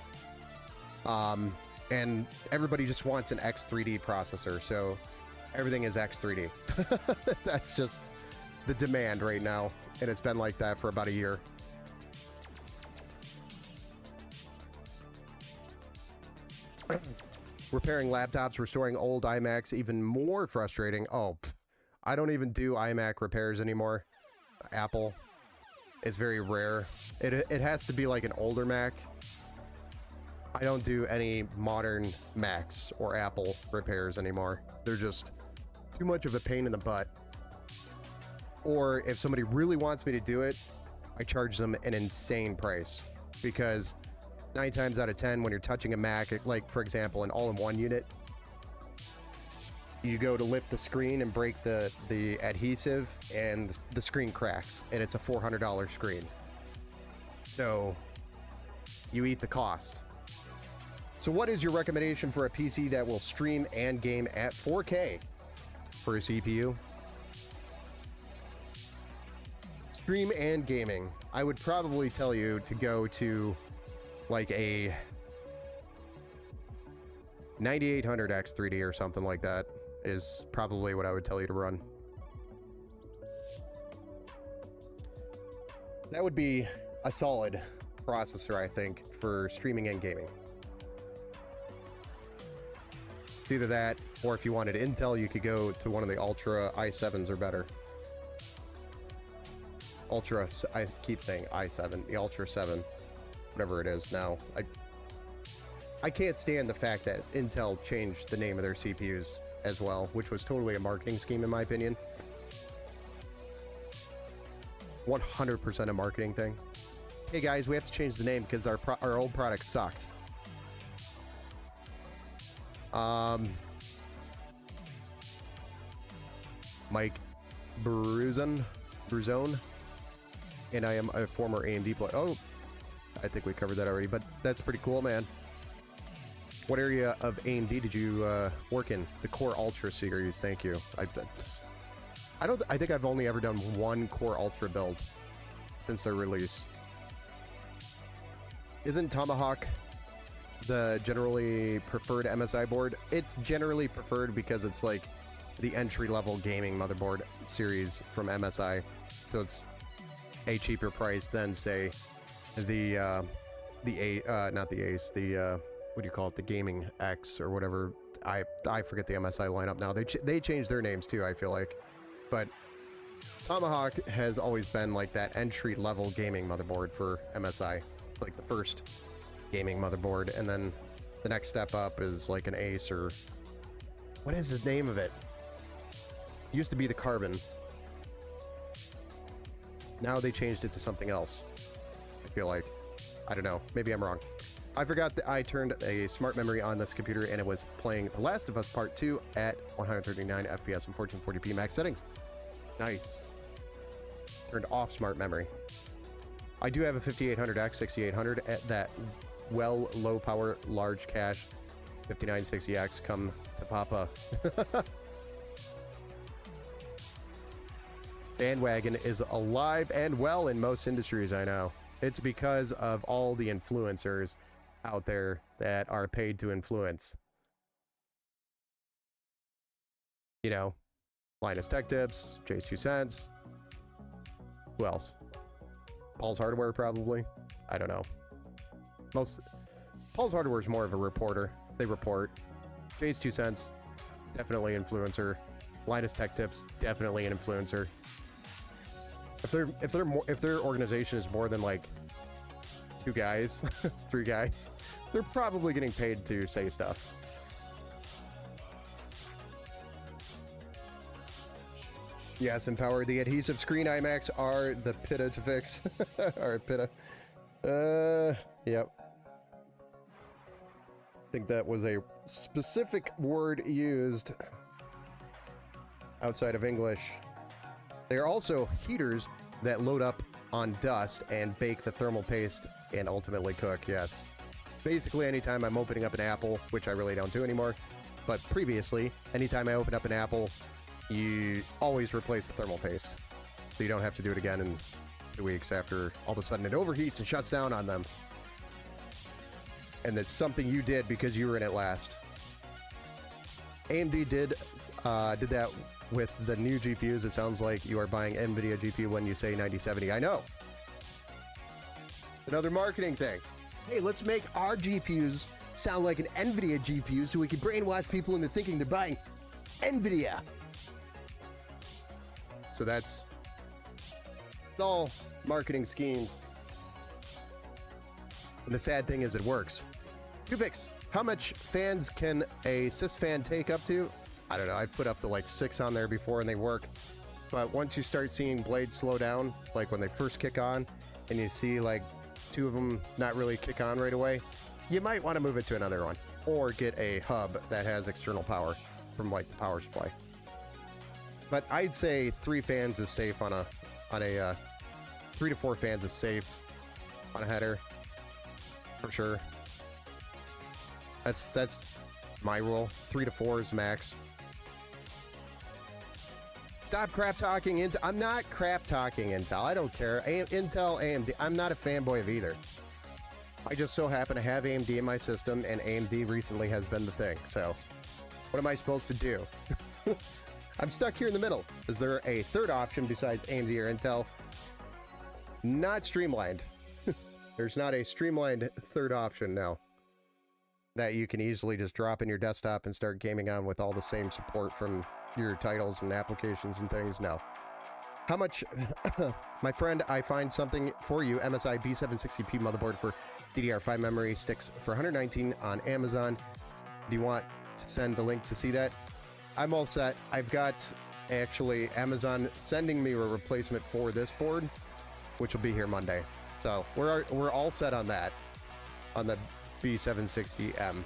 And everybody just wants an X3D processor, so everything is X3D. That's just the demand right now, and it's been like that for about a year. Repairing laptops, restoring old iMacs, even more frustrating. Oh, I don't even do iMac repairs anymore. Apple is very rare. It has to be like an older Mac. I don't do any modern Macs or Apple repairs anymore. They're just too much of a pain in the butt. Or if somebody really wants me to do it, I charge them an insane price. Because 9 times out of 10, when you're touching a Mac, like for example, an all-in-one unit, you go to lift the screen and break the adhesive, and the screen cracks, and it's a $400 screen. So you eat the cost. So what is your recommendation for a PC that will stream and game at 4K for a CPU? Stream and gaming. I would probably tell you to go to like a 9800 X3D or something like that is probably what I would tell you to run. That would be a solid processor, I think, for streaming and gaming. It's either that, or if you wanted Intel, you could go to one of the Ultra i7s or better. Ultra, I keep saying i7, the Ultra 7, whatever it is now. I can't stand the fact that Intel changed the name of their CPUs as well, which was totally a marketing scheme in my opinion. 100% a marketing thing. Hey guys, we have to change the name because our old product sucked. Mike Bruzone, and I am a former AMD player. Oh, I think we covered that already, but that's pretty cool, man. What area of AMD did you work in? The Core Ultra series. Thank you. I think I've only ever done one Core Ultra build since their release. Isn't Tomahawk the generally preferred MSI board? It's generally preferred because it's like the entry-level gaming motherboard series from MSI, so it's a cheaper price than, say, the not the Ace, the what do you call it, the Gaming X or whatever. I forget the MSI lineup now. They changed their names too, I feel like, but Tomahawk has always been like that entry-level gaming motherboard for MSI, like the first gaming motherboard, and then the next step up is like an Ace, or what is the name of it? It used to be the Carbon. Now they changed it to something else, I feel like. I don't know, maybe I'm wrong. I forgot that I turned a smart memory on this computer and it was playing The Last of Us Part 2 at 139 FPS and 1440p max settings. Nice. Turned off smart memory. I do have a 5800X 6800 at that low power large cache 5960X. Come to Papa. Bandwagon is alive and well in most industries, I know. It's because of all the influencers out there that are paid to influence. You know, Linus Tech Tips, Jay's 2 Cents. Who else? Paul's Hardware, probably. I don't know. Paul's Hardware is more of a reporter. They report. Jay's 2 Cents, definitely influencer. Linus Tech Tips, definitely an influencer. If their organization is more than like 2 guys, 3 guys, they're probably getting paid to say stuff. Yes, Empower. The adhesive screen iMacs are the PITA to fix. Alright, PITA. Yep. I think that was a specific word used outside of English. They are also heaters that load up on dust and bake the thermal paste and ultimately cook, yes. Basically, anytime I'm opening up an apple, which I really don't do anymore, but previously, anytime I open up an apple, you always replace the thermal paste. So you don't have to do it again in 2 weeks after all of a sudden it overheats and shuts down on them. And that's something you did because you were in it last. AMD did that with the new GPUs. It sounds like you are buying NVIDIA GPU when you say 9070. I know. Another marketing thing. Hey, let's make our GPUs sound like an NVIDIA GPU so we can brainwash people into thinking they're buying NVIDIA. So it's all marketing schemes. And the sad thing is it works. Kubix, how much fans can a sys fan take up to? I don't know, I've put up to like 6 on there before and they work. But once you start seeing blades slow down, like when they first kick on, and you see like 2 of them not really kick on right away, you might want to move it to another one. Or get a hub that has external power from like the power supply. But I'd say 3 fans is safe on a 3 to 4 fans is safe on a header. For sure. That's my rule. 3 to 4 is max. Stop crap talking Intel. I'm not crap talking Intel. I don't care. Intel, AMD. I'm not a fanboy of either. I just so happen to have AMD in my system, and AMD recently has been the thing. So, what am I supposed to do? I'm stuck here in the middle. Is there a third option besides AMD or Intel? not streamlined. There's not a streamlined third option now that you can easily just drop in your desktop and start gaming on with all the same support from your titles and applications and things. No. How much, my friend, I find something for you. MSI B760p motherboard for DDR5 memory sticks for $119 on Amazon. Do you want to send the link to see that? I'm all set. I've got actually Amazon sending me a replacement for this board, which will be here Monday. So we're all set on that, on the B760M.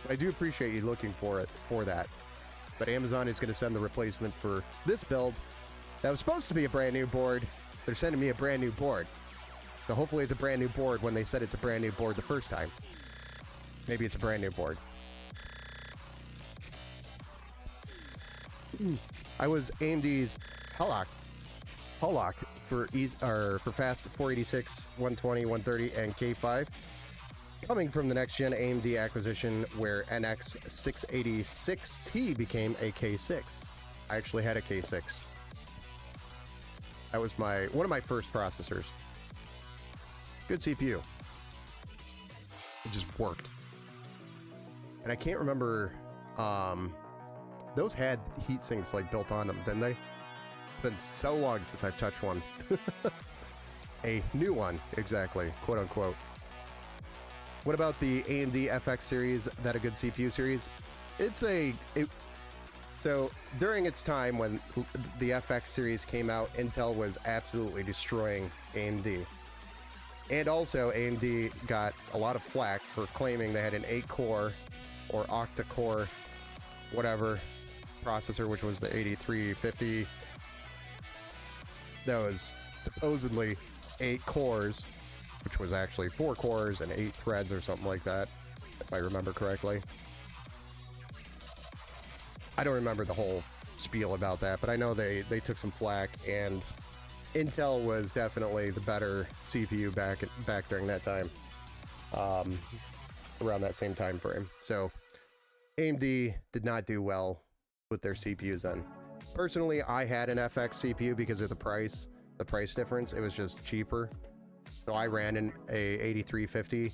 But I do appreciate you looking for that. But Amazon is going to send the replacement for this build. That was supposed to be a brand new board. They're sending me a brand new board. So hopefully it's a brand new board when they said it's a brand new board the first time. Maybe it's a brand new board. I was AMD's Hallock for Fast 486, 120, 130, and K5. Coming from the next gen AMD acquisition where NX 686T became a K6. I actually had a K6. That was one of my first processors. Good CPU. It just worked. And I can't remember, those had heat sinks like built on them, didn't they? It's been so long since I've touched one. A new one, exactly, quote unquote. What about the AMD FX series? That a good CPU series? So during its time when the FX series came out, Intel was absolutely destroying AMD. And also AMD got a lot of flack for claiming they had an 8-core or octa-core whatever processor, which was the 8350. That was supposedly 8 cores, which was actually 4 cores and 8 threads or something like that, if I remember correctly. I don't remember the whole spiel about that, but I know they took some flack, and Intel was definitely the better CPU back during that time, around that same time frame. So AMD did not do well with their CPUs then. Personally, I had an FX CPU because of the price difference. It was just cheaper. So I ran a 8350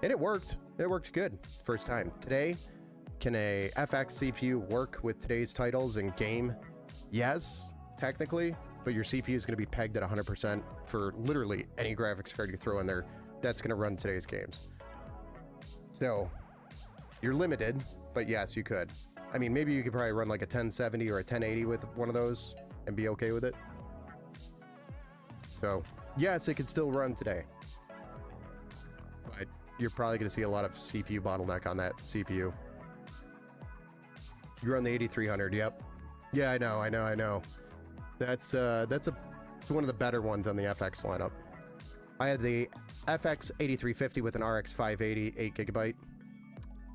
and it worked. It worked good first time. Today, can a FX CPU work with today's titles and game? Yes, technically, but your CPU is going to be pegged at 100% for literally any graphics card you throw in there. That's going to run today's games. So you're limited, but yes, you could. I mean, maybe you could probably run like a 1070 or a 1080 with one of those and be okay with it. So yes, it could still run today, but you're probably going to see a lot of CPU bottleneck on that CPU. You run the 8300, yep. Yeah, I know. It's one of the better ones on the FX lineup. I had the FX 8350 with an RX 580 8GB.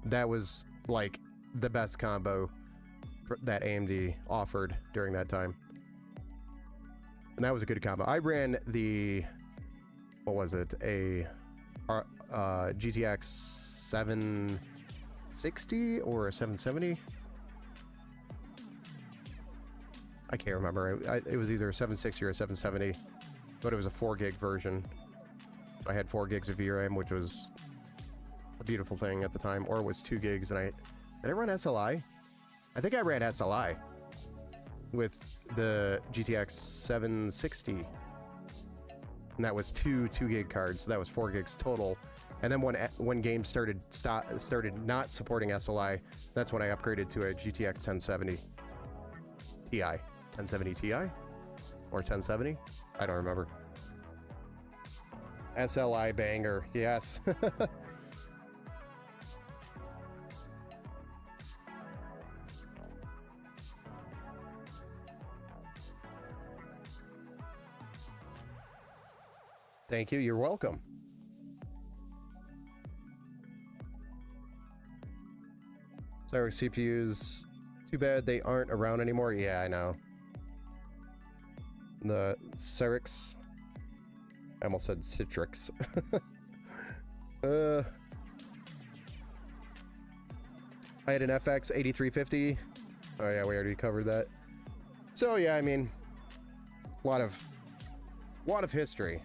That was like the best combo that AMD offered during that time. And that was a good combo. I ran the, what was it? A GTX 760 or a 770? I can't remember. It was either a 760 or a 770, but it was a 4 gig version. I had 4 gigs of VRAM, which was a beautiful thing at the time, or it was 2 gigs. And did I run SLI? I think I ran SLI with the GTX 760, and that was two gig cards. So that was 4 gigs total. And then when games started not supporting SLI, that's when I upgraded to a GTX 1070 Ti. 1070 Ti or 1070? I don't remember. SLI banger, yes. Thank you, you're welcome. Sorry, CPUs, too bad they aren't around anymore. Yeah, I know. The Cyrix, I almost said Citrix. I had an FX 8350. Oh yeah, we already covered that. So yeah, I mean, a lot of history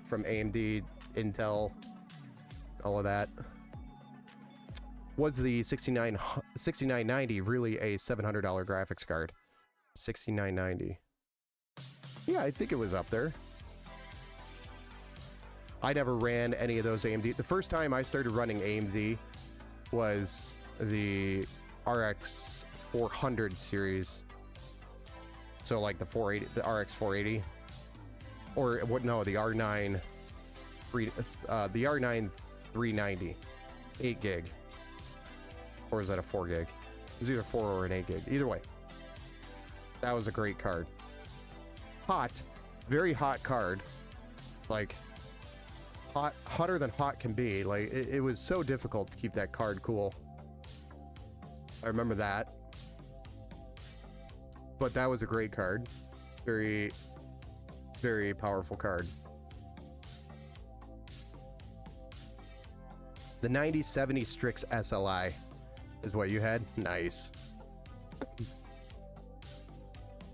from AMD, Intel, all of that. Was the 6990 really a $700 graphics card? 6990. Yeah, I think it was up there. I never ran any of those AMD. The first time I started running AMD was the RX 400 series. So like the 480, the RX 480, or what? No, the R9 the R9 390, 8 gig, or is that a 4 gig? It was either 4 or an 8 gig. Either way, that was a great card. Hot, very hot card, like hotter than hot can be. Like it was so difficult to keep that card cool. I remember that. But that was a great card. Very, very powerful card. The 9070 Strix SLI is what you had? Nice.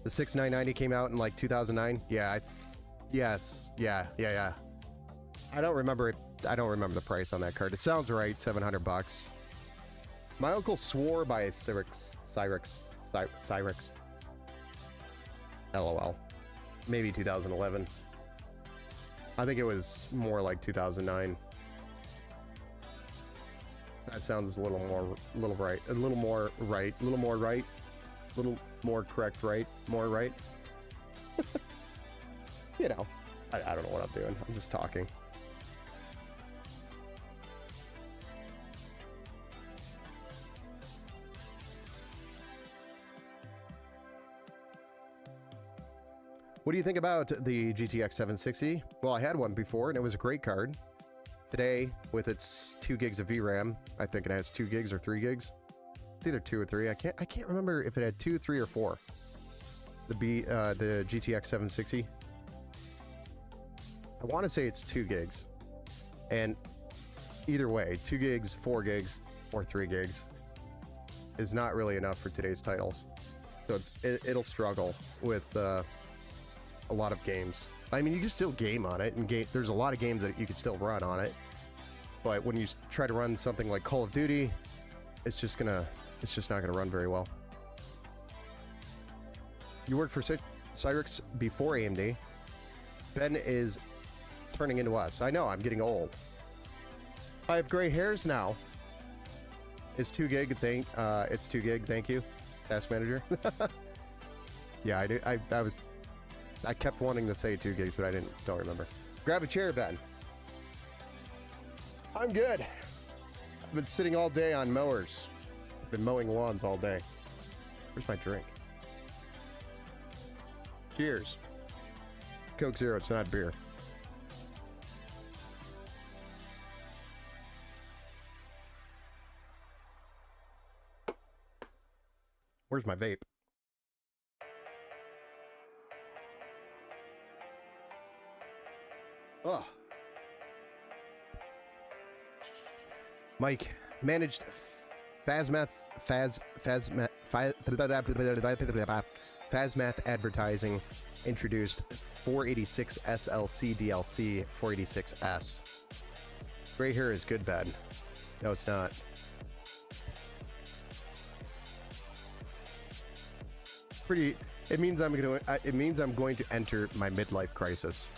The 6990 came out in like 2009? Yeah, yes. Yeah. I don't remember it. I don't remember the price on that card. It sounds right, $700. My uncle swore by a Cyrix. LOL. Maybe 2011. I think it was more like 2009. That sounds a little more correct, right? More right. You know, I don't know what I'm doing. I'm just talking. What do you think about the GTX 760? Well, I had one before and it was a great card. Today, with its 2 gigs of VRAM, I think it has 2 gigs or 3 gigs. It's either 2 or 3. I can't remember if it had 2, 3, or 4. The GTX 760. I want to say it's 2 gigs. And either way, 2 gigs, 4 gigs, or 3 gigs is not really enough for today's titles. So it'll struggle with a lot of games. I mean, you can still game on it, and there's a lot of games that you can still run on it. But when you try to run something like Call of Duty, it's just not gonna run very well. You worked for Cyrix before AMD. Ben is turning into us. I know, I'm getting old. I have gray hairs now. It's 2 gig. It's 2 gig. Thank you, Task Manager. Yeah, I do. I kept wanting to say 2 gigs, but don't remember. Grab a chair, Ben. I'm good. I've been sitting all day on mowers. I've been mowing lawns all day. Where's my drink? Cheers. Coke Zero, it's not beer. Where's my vape? Oh. Mike managed Phasmath advertising, introduced 486 SLC DLC 486S. Gray hair is good, bad. No, it's not. It means I'm going to enter my midlife crisis.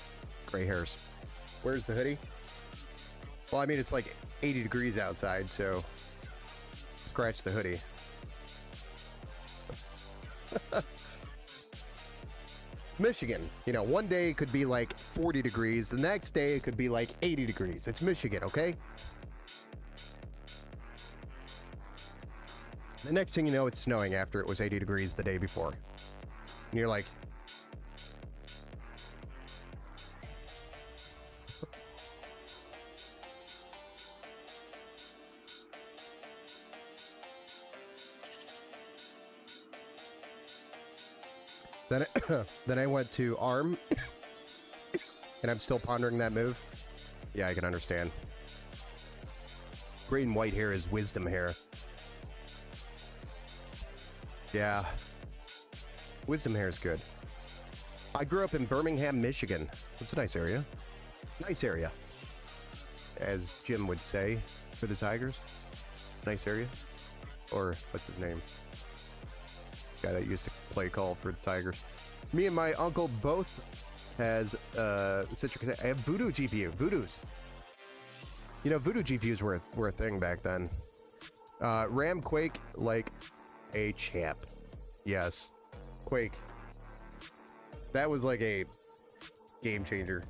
Gray hairs. Where's the hoodie? Well, I mean, it's like 80 degrees outside, so scratch the hoodie. It's Michigan. You know, one day it could be like 40 degrees. The next day it could be like 80 degrees. It's Michigan, okay? The next thing you know, it's snowing after it was 80 degrees the day before. And you're like, Then I went to ARM, and I'm still pondering that move. Yeah, I can understand. Gray and white hair is wisdom hair. Yeah. Wisdom hair is good. I grew up in Birmingham, Michigan. That's a nice area. Nice area, as Jim would say for the Tigers. Nice area. Or what's his name? Guy that used to play call for the Tigers. Me and my uncle both has Citric. I have Voodoo GPU. Voodoos. You know, Voodoo GPUs were a thing back then. RAM Quake like a champ. Yes. Quake. That was like a game changer.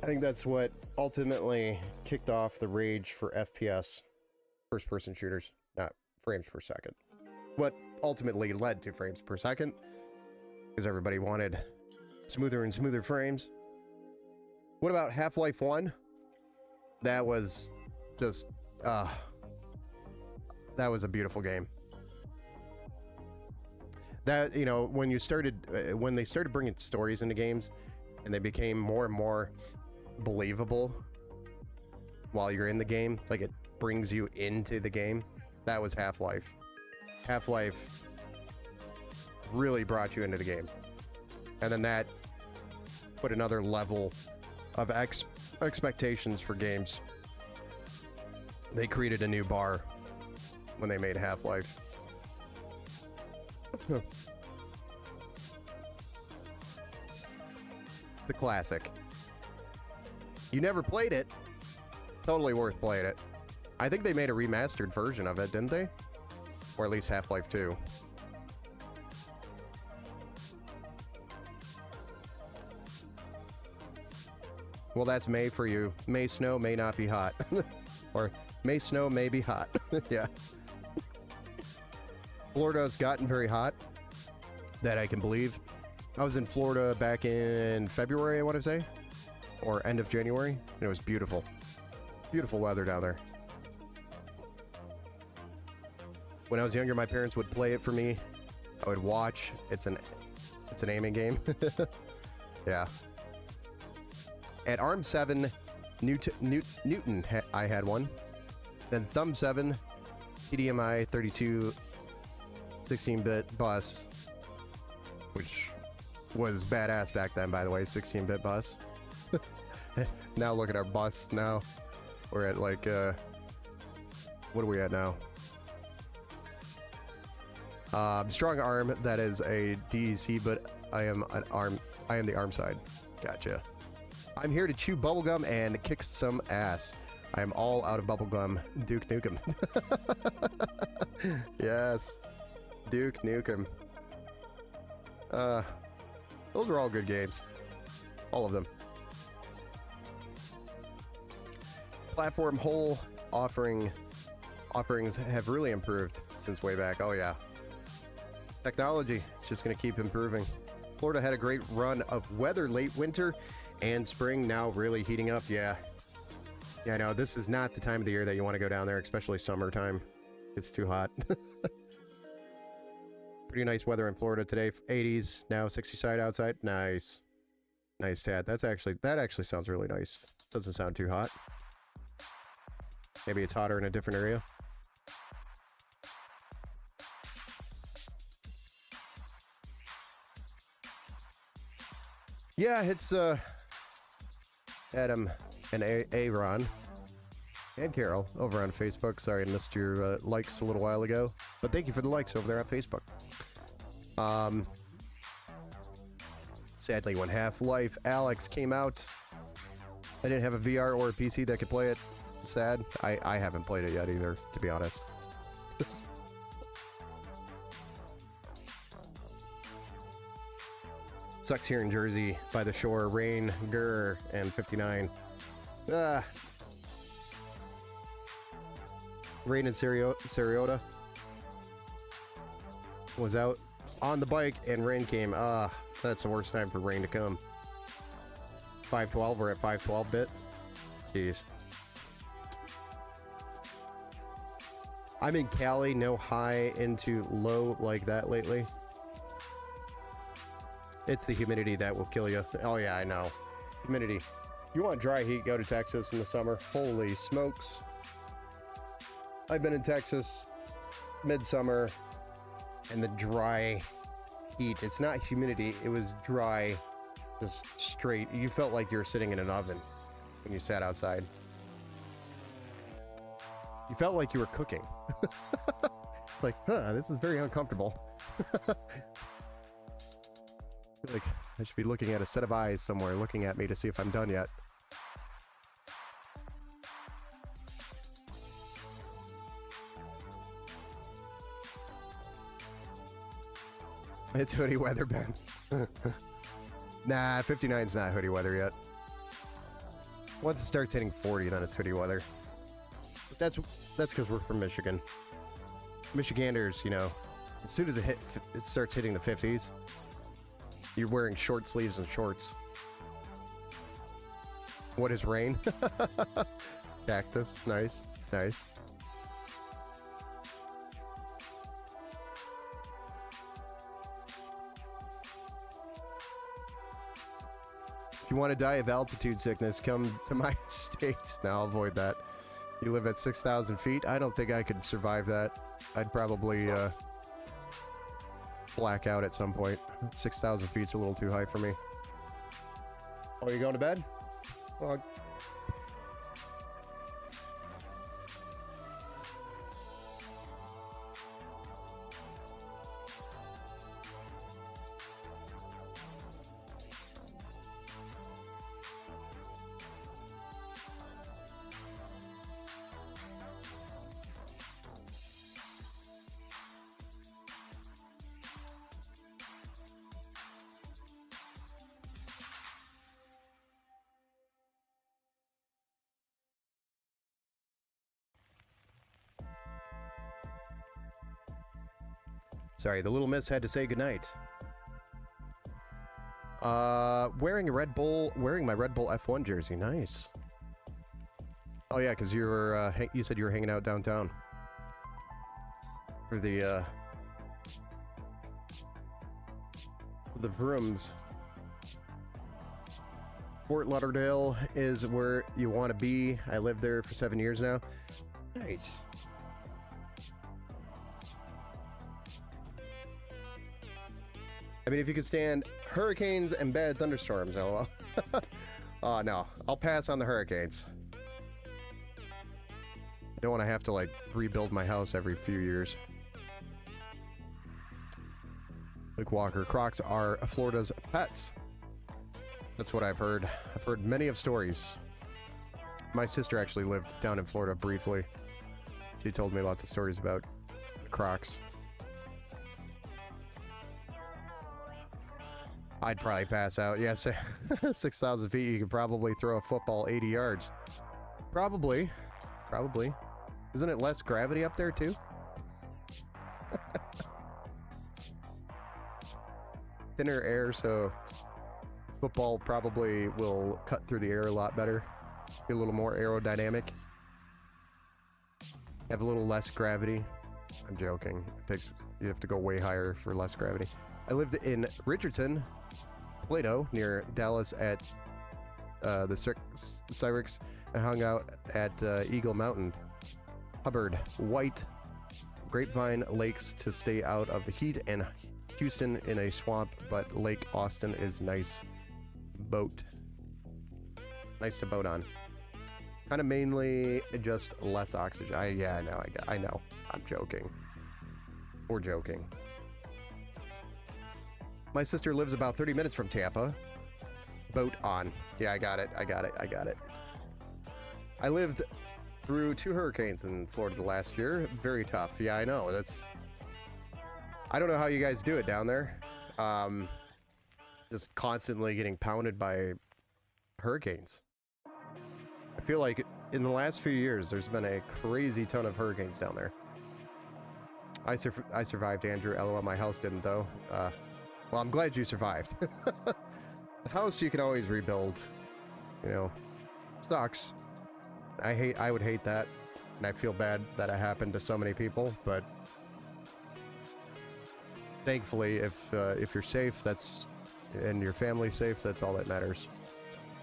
I think that's what ultimately kicked off the rage for FPS. First person shooters, not frames per second. What ultimately led to frames per second, because everybody wanted smoother and smoother frames. What about Half-Life 1? That was just, that was a beautiful game. That, you know, when they started bringing stories into games, and they became more and more believable while you're in the game, like it brings you into the game, that was Half-Life. Half-Life really brought you into the game. And then that put another level of expectations for games. They created a new bar when they made Half-Life. It's a classic. You never played it? Totally worth playing it. I think they made a remastered version of it, didn't they? Or at least Half-Life 2. Well, that's May for you. May snow, may not be hot. Or may snow, may be hot. Yeah. Florida's gotten very hot. That I can believe. I was in Florida back in February, I want to say. Or end of January. And it was beautiful. Beautiful weather down there. When I was younger, my parents would play it for me. I would watch. It's an aiming game. Yeah. At ARM 7, Newton, I had one. Then Thumb 7, TDMI 32, 16-bit bus, which was badass back then, by the way, 16-bit bus. Now look at our bus now. We're at like, what are we at now? Strong ARM, that is a DEC, but I am the ARM side. Gotcha. I'm here to chew bubblegum and kick some ass. I am all out of bubblegum. Duke Nukem. Yes. Duke Nukem. Those are all good games. All of them. Platform whole offerings have really improved since way back. Oh yeah. It's technology. It's just going to keep improving. Florida had a great run of weather late winter and spring, now really heating up. Yeah, no, this is not the time of the year that you want to go down there, especially summertime. It's too hot. Pretty nice weather in Florida today. 80s, now 60 side outside. Nice. Nice, Tad. That actually sounds really nice. Doesn't sound too hot. Maybe it's hotter in a different area. Yeah, it's Adam and Aaron and Carol over on Facebook. Sorry I missed your likes a little while ago, but thank you for the likes over there on Facebook. Sadly, when Half-Life Alyx came out, I didn't have a VR or a PC that could play it. Sad. I haven't played it yet either, to be honest. Sucks here in Jersey by the shore. Rain, grr, and 59. Rain in Sarasota. Was out on the bike and rain came. That's the worst time for rain to come. 512, we're at 512 bit. Jeez. I'm in Cali, no high into low like that lately. It's the humidity that will kill you. Oh yeah, I know. Humidity. If you want dry heat, go to Texas in the summer. Holy smokes. I've been in Texas midsummer and the dry heat. It's not humidity, it was dry Just straight. You felt like you were sitting in an oven when you sat outside. You felt like you were cooking. Like, this is very uncomfortable. Like, I should be looking at a set of eyes somewhere looking at me to see if I'm done yet. It's hoodie weather, Ben. Nah, 59's not hoodie weather yet. Once it starts hitting 40, then it's hoodie weather. But that's because we're from Michigan. Michiganders, you know, as soon as it starts hitting the 50s, you're wearing short sleeves and shorts. What is rain? Cactus, nice, nice. If you want to die of altitude sickness, come to my state. Now I'll avoid that. You live at 6,000 feet? I don't think I could survive that. I'd probably black out at some point. 6,000 feet's a little too high for me. Oh, you going to bed? Well, sorry, the little miss had to say goodnight. Wearing my Red Bull F1 jersey, nice. Oh yeah, because you were, you said you were hanging out downtown for the Vrooms. Fort Lauderdale is where you want to be. I lived there for 7 years now. Nice. I mean, if you could stand hurricanes and bad thunderstorms, lol. Oh, no. I'll pass on the hurricanes. I don't want to have to, like, rebuild my house every few years. Luke Walker, Crocs are Florida's pets. That's what I've heard. I've heard many of stories. My sister actually lived down in Florida briefly. She told me lots of stories about the Crocs. I'd probably pass out. Yes, 6,000 feet, you could probably throw a football 80 yards. Probably. Probably. Isn't it less gravity up there, too? Thinner air, so football probably will cut through the air a lot better. Be a little more aerodynamic. Have a little less gravity. I'm joking. You have to go way higher for less gravity. I lived in Richardson, Plato, near Dallas at the Cyrix. I hung out at Eagle Mountain. Hubbard, White, Grapevine Lakes to stay out of the heat, and Houston in a swamp, but Lake Austin is nice boat. Nice to boat on. Kind of mainly just less oxygen. Yeah, I know. I'm joking. We're joking. My sister lives about 30 minutes from Tampa. Boat on. Yeah, I got it. I lived through 2 hurricanes in Florida last year. Very tough. Yeah, I know. I don't know how you guys do it down there. Just constantly getting pounded by hurricanes. I feel like in the last few years, there's been a crazy ton of hurricanes down there. I survived, Andrew. LOL, my house didn't, though. Well, I'm glad you survived. The house you can always rebuild. You know, sucks. I would hate that, and I feel bad that it happened to so many people, but thankfully, if you're safe, and your family's safe, that's all that matters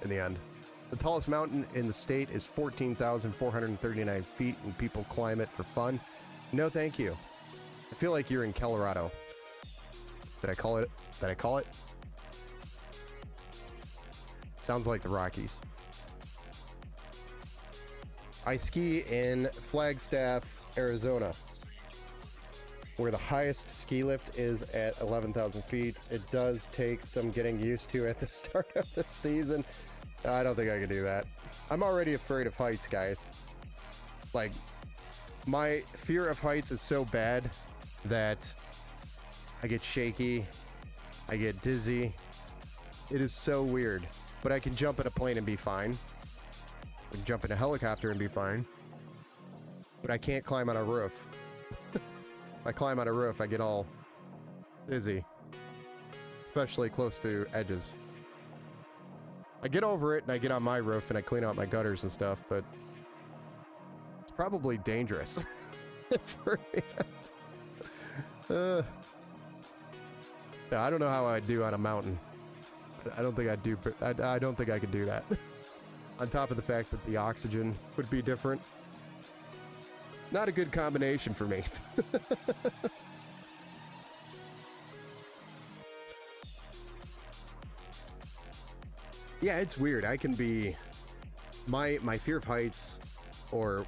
in the end. The tallest mountain in the state is 14,439 feet, and people climb it for fun. No, thank you. I feel like you're in Colorado. Did I call it? Sounds like the Rockies. I ski in Flagstaff, Arizona, where the highest ski lift is at 11,000 feet. It does take some getting used to at the start of the season. I don't think I can do that. I'm already afraid of heights, guys. Like, my fear of heights is so bad that I get shaky, I get dizzy. It is so weird. But I can jump in a plane and be fine. I can jump in a helicopter and be fine. But I can't climb on a roof. If I climb on a roof, I get all dizzy. Especially close to edges. I get over it and I get on my roof and I clean out my gutters and stuff, but it's probably dangerous for me. So I don't know how I'd do on a mountain. I don't think I'd do. I don't think I could do that. On top of the fact that the oxygen would be different. Not a good combination for me. Yeah, it's weird. I can be my fear of heights, or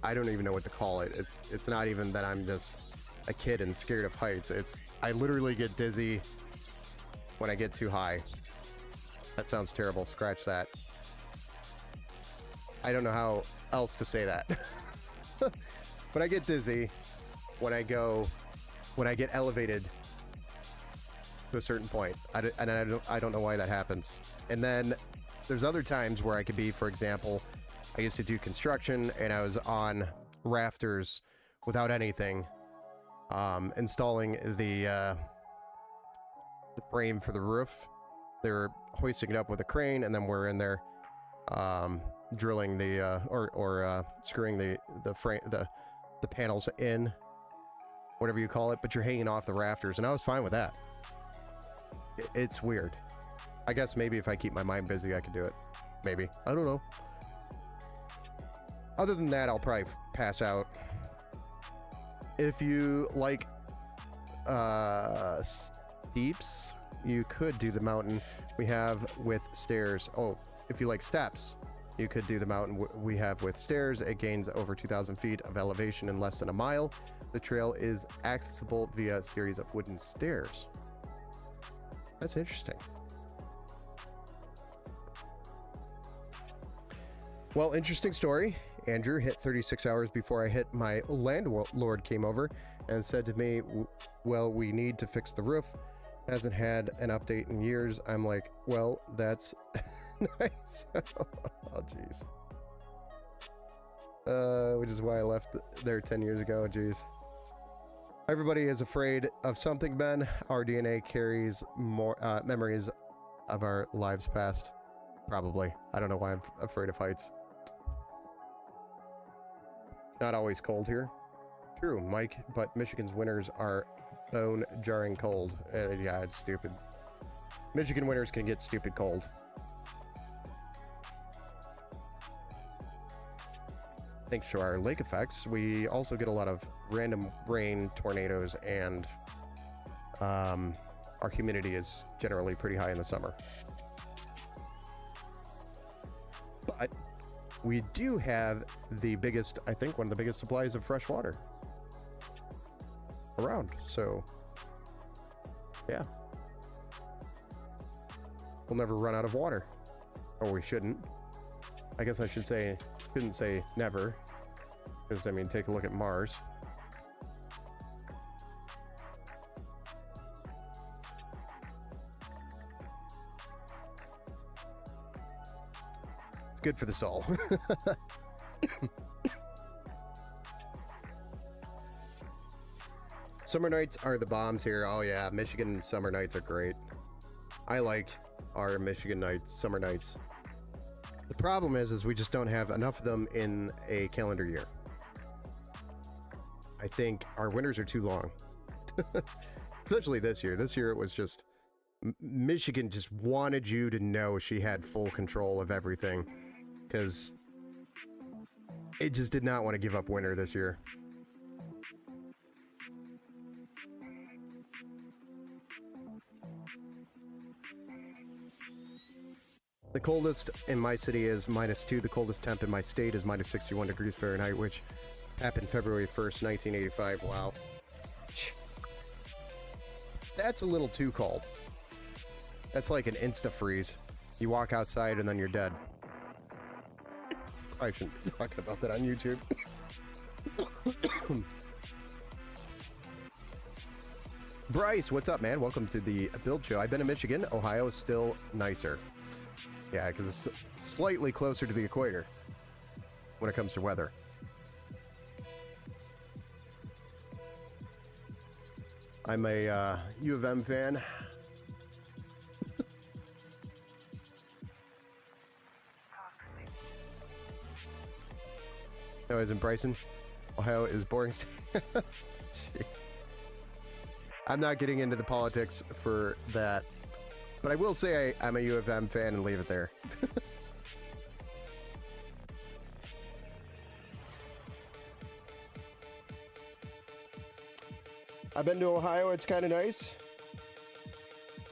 I don't even know what to call it. It's not even that I'm just a kid and scared of heights. It's I literally get dizzy when I get too high. That sounds terrible. Scratch that. I don't know how else to say that. But I get dizzy when I get elevated to a certain point. I don't know why that happens. And then there's other times where I could be, for example, I used to do construction and I was on rafters without anything, installing the frame for the roof. They're hoisting it up with a crane, and then we're in there drilling the or screwing the frame, the panels in, whatever you call it, but you're hanging off the rafters, and I was fine with that. It's weird. I guess maybe if I keep my mind busy, I could do it. Maybe. I don't know. Other than that, I'll probably pass out. If you like steeps, you could do the mountain we have with stairs. Oh, if you like steps, you could do the mountain we have with stairs. It gains over 2,000 feet of elevation in less than a mile. The trail is accessible via a series of wooden stairs. That's interesting. Well, interesting story. Andrew hit 36 hours before I hit. My landlord came over and said to me, well, we need to fix the roof. Hasn't had an update in years. I'm like, well, that's nice. Oh, jeez. Which is why I left there 10 years ago. Jeez. Everybody is afraid of something, Ben. Our DNA carries more memories of our lives past. Probably. I don't know why I'm afraid of heights. It's not always cold here. True, Mike, but Michigan's winters are bone-jarring cold. Yeah, it's stupid. Michigan winters can get stupid cold. Thanks to our lake effects, we also get a lot of random rain, tornadoes, and our humidity is generally pretty high in the summer. But we do have the biggest, I think, one of the biggest supplies of fresh water around. So, yeah. We'll never run out of water. Or we shouldn't. I guess I shouldn't say never. Because, I mean, take a look at Mars. It's good for the soul. Summer nights are the bombs here. Oh yeah, Michigan summer nights are great. I like our Michigan nights, summer nights. The problem is we just don't have enough of them in a calendar year. I think our winters are too long. Especially this year. This year it was just... Michigan just wanted you to know she had full control of everything. Because it just did not want to give up winter this year. The coldest in my city is -2. The coldest temp in my state is -61 degrees Fahrenheit, which happened February 1st, 1985. Wow. That's a little too cold. That's like an insta-freeze. You walk outside and then you're dead. I shouldn't be talking about that on YouTube. Bryce, what's up, man? Welcome to the Build Show. I've been in Michigan. Ohio is still nicer. Yeah, because it's slightly closer to the equator when it comes to weather. I'm a U of M fan. No, isn't Bryson? Ohio is boring. Jeez. I'm not getting into the politics for that. But I will say I'm a U of M fan and leave it there. I've been to Ohio. It's kind of nice.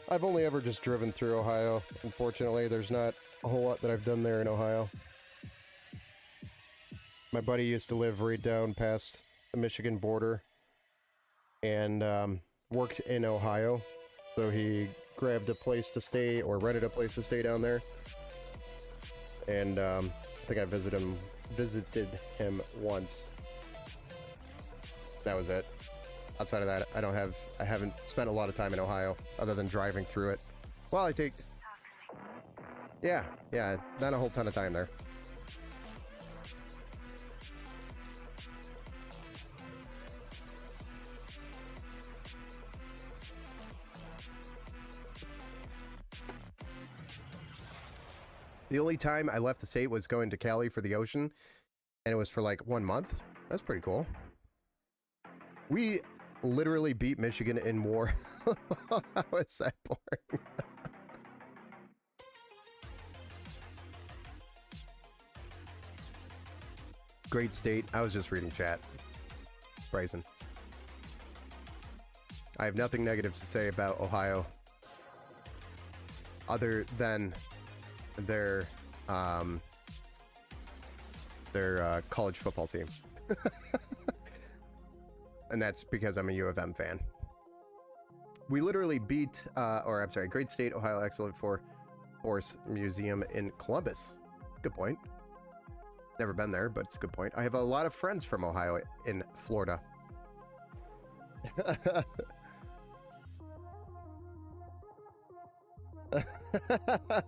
I've only ever just driven through Ohio. Unfortunately, there's not a whole lot that I've done there in Ohio. My buddy used to live right down past the Michigan border and worked in Ohio. So he grabbed a place to stay or rented a place to stay down there. And I think I visited him once. That was it. Outside of that, I haven't spent a lot of time in Ohio other than driving through it. Well, yeah, not a whole ton of time there. The only time I left the state was going to Cali for the ocean, and it was for like 1 month. That's pretty cool. We literally beat Michigan in war. How is that boring? Great state. I was just reading chat. Bryson. I have nothing negative to say about Ohio other than their college football team. And that's because I'm a U of M fan. We literally beat, Great State, Ohio Excellent Force Museum in Columbus. Good point. Never been there, but it's a good point. I have a lot of friends from Ohio in Florida.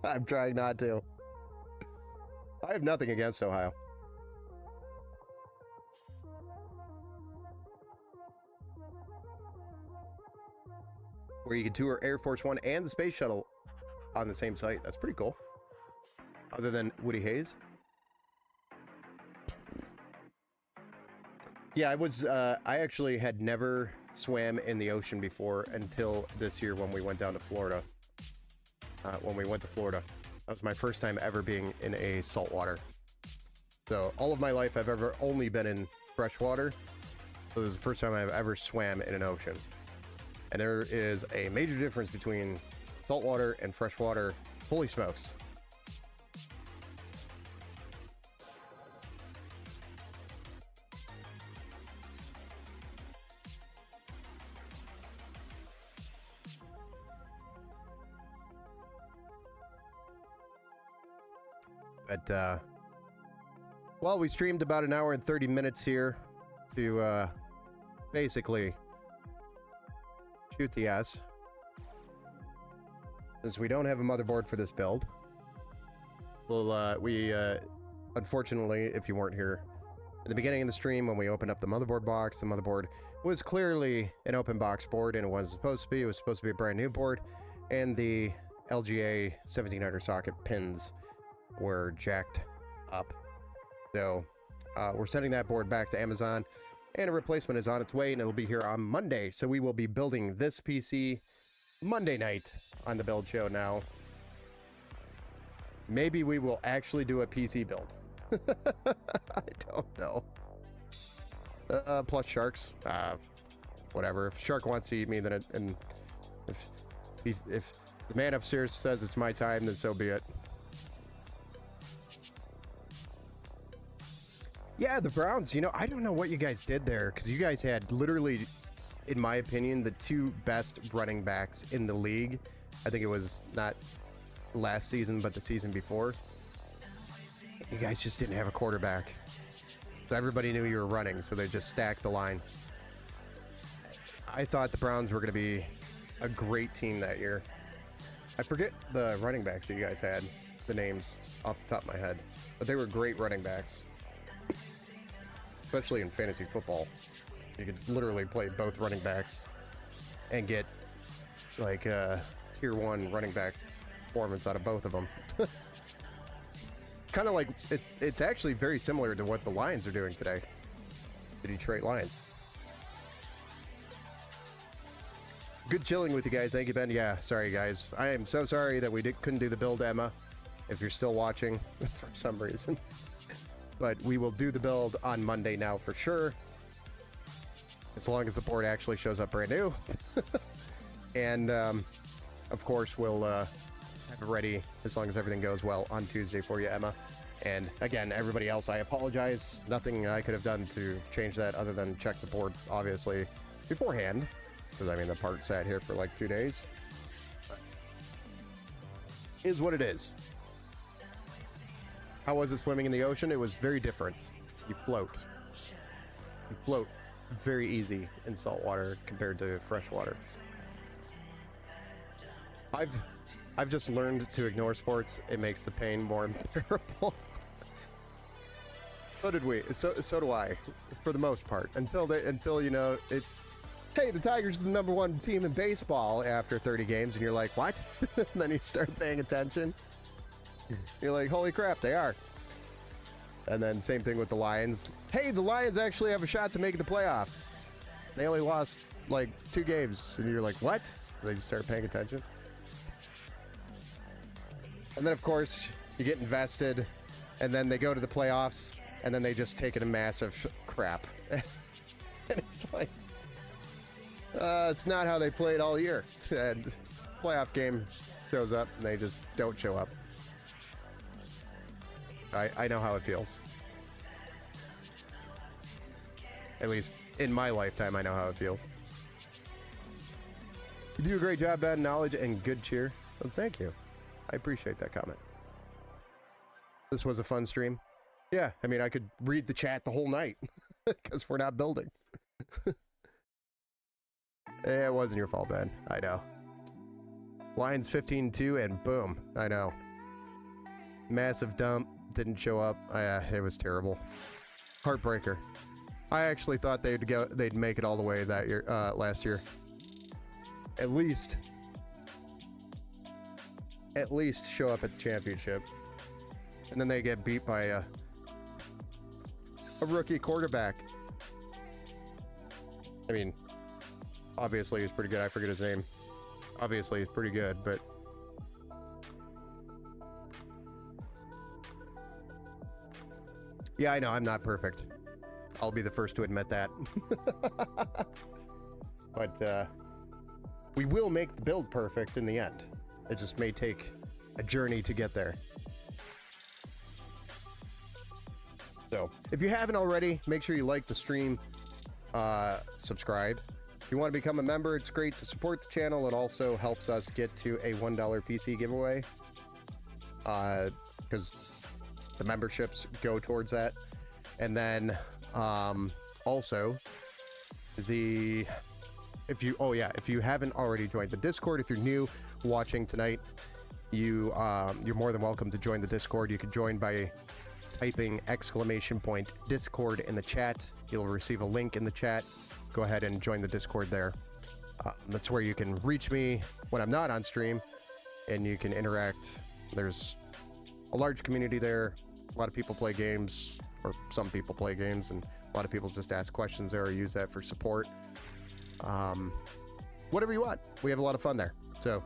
I'm trying not to. I have nothing against Ohio. Where you can tour Air Force One and the Space Shuttle on the same site. That's pretty cool. Other than Woody Hayes. Yeah, I actually had never swam in the ocean before until this year when we went down to Florida. That was my first time ever being in a saltwater. So all of my life I've ever only been in freshwater. So this is the first time I've ever swam in an ocean. And there is a major difference between saltwater and freshwater. Holy smokes. But, well, we streamed about an hour and 30 minutes here to, basically shoot the S. Since we don't have a motherboard for this build. Well, unfortunately, if you weren't here in the beginning of the stream, when we opened up the motherboard box, the motherboard was clearly an open box board, and it wasn't supposed to be. It was supposed to be a brand new board, and the LGA 1700 socket pins were jacked up. So we're sending that board back to Amazon, and a replacement is on its way, and it'll be here on Monday. So we will be building this PC Monday night on the Build Show. Now maybe we will actually do a PC build. I don't know. Plus sharks, whatever. If Shark wants to eat me, then if the man upstairs says it's my time, then so be it. Yeah, the Browns, you know, I don't know what you guys did there because you guys had literally, in my opinion, the two best running backs in the league. I think it was not last season, but the season before. You guys just didn't have a quarterback. So everybody knew you were running, so they just stacked the line. I thought the Browns were going to be a great team that year. I forget the running backs that you guys had, the names off the top of my head, but they were great running backs. Especially in fantasy football. You could literally play both running backs and get like tier 1 running back performance out of both of them. It's kind of like it's actually very similar to what the Lions are doing today. The Detroit Lions. Good chilling with you guys. Thank you, Ben. Yeah, sorry guys. I am so sorry that we couldn't do the build, Emma, if you're still watching for some reason. But we will do the build on Monday now for sure. As long as the board actually shows up brand new. And of course we'll have it ready as long as everything goes well on Tuesday for you, Emma. And again, everybody else, I apologize. Nothing I could have done to change that other than check the board, obviously, beforehand. Because, I mean, the part sat here for like 2 days. Is what it is. How was it swimming in the ocean? It was very different. You float. You float very easy in salt water compared to fresh water. I've just learned to ignore sports. It makes the pain more unbearable. So did we. So do I, for the most part. Until you know it. Hey, the Tigers are the #1 team in baseball after 30 games, and you're like, what? And then you start paying attention. You're like, holy crap, they are. And then same thing with the Lions. Hey, the Lions actually have a shot to make the playoffs. They only lost like 2 games, and you're like, what? And then you start paying attention. And then of course you get invested, and then they go to the playoffs, and then they just take it a massive crap. And it's like, it's not how they played all year. And playoff game shows up, and they just don't show up. I know how it feels. At least in my lifetime, I know how it feels. You do a great job, Ben. Knowledge and good cheer. Well, thank you. I appreciate that comment. This was a fun stream. Yeah, I mean, I could read the chat the whole night because we're not building. It wasn't your fault, Ben. I know. Lions 15-2 and boom. I know. Massive dump. Didn't show up. It was terrible. Heartbreaker. I actually thought they'd make it all the way that year, last year. At least show up at the championship. And then they get beat by a rookie quarterback. I mean, obviously he's pretty good. I forget his name. Obviously he's pretty good, but yeah, I know I'm not perfect. I'll be the first to admit that. But we will make the build perfect in the end. It just may take a journey to get there. So, if you haven't already, make sure you like the stream, subscribe. If you want to become a member, it's great to support the channel. It also helps us get to a $1 PC giveaway. Because the memberships go towards that. And then also if you haven't already joined the Discord, if you're new watching tonight, you're more than welcome to join the Discord. You can join by typing !Discord in the chat. You'll receive a link in the chat. Go ahead and join the Discord there. That's where you can reach me when I'm not on stream, and you can interact. There's a large community there. A lot of people play games, or some people play games, and a lot of people just ask questions there or use that for support. Whatever you want. We have a lot of fun there. So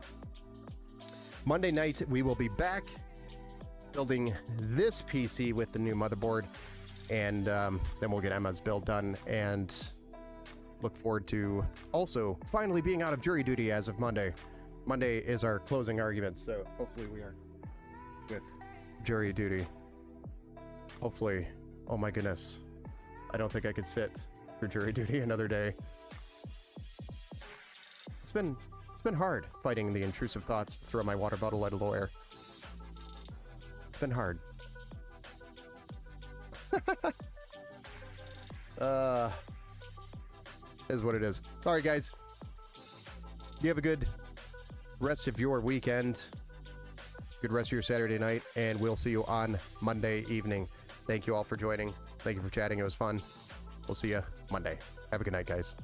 Monday night we will be back building this PC with the new motherboard, and then we'll get Emma's build done, and look forward to also finally being out of jury duty as of Monday. Monday is our closing arguments, so hopefully we are with jury duty. Hopefully Oh my goodness. I don't think I could sit for jury duty another day. It's been hard fighting the intrusive thoughts to throw my water bottle at a lawyer. It's been hard. Is what it is. Alright guys. You have a good rest of your weekend. Good rest of your Saturday night, and we'll see you on Monday evening. Thank you all for joining. Thank you for chatting. It was fun. We'll see you Monday. Have a good night, guys.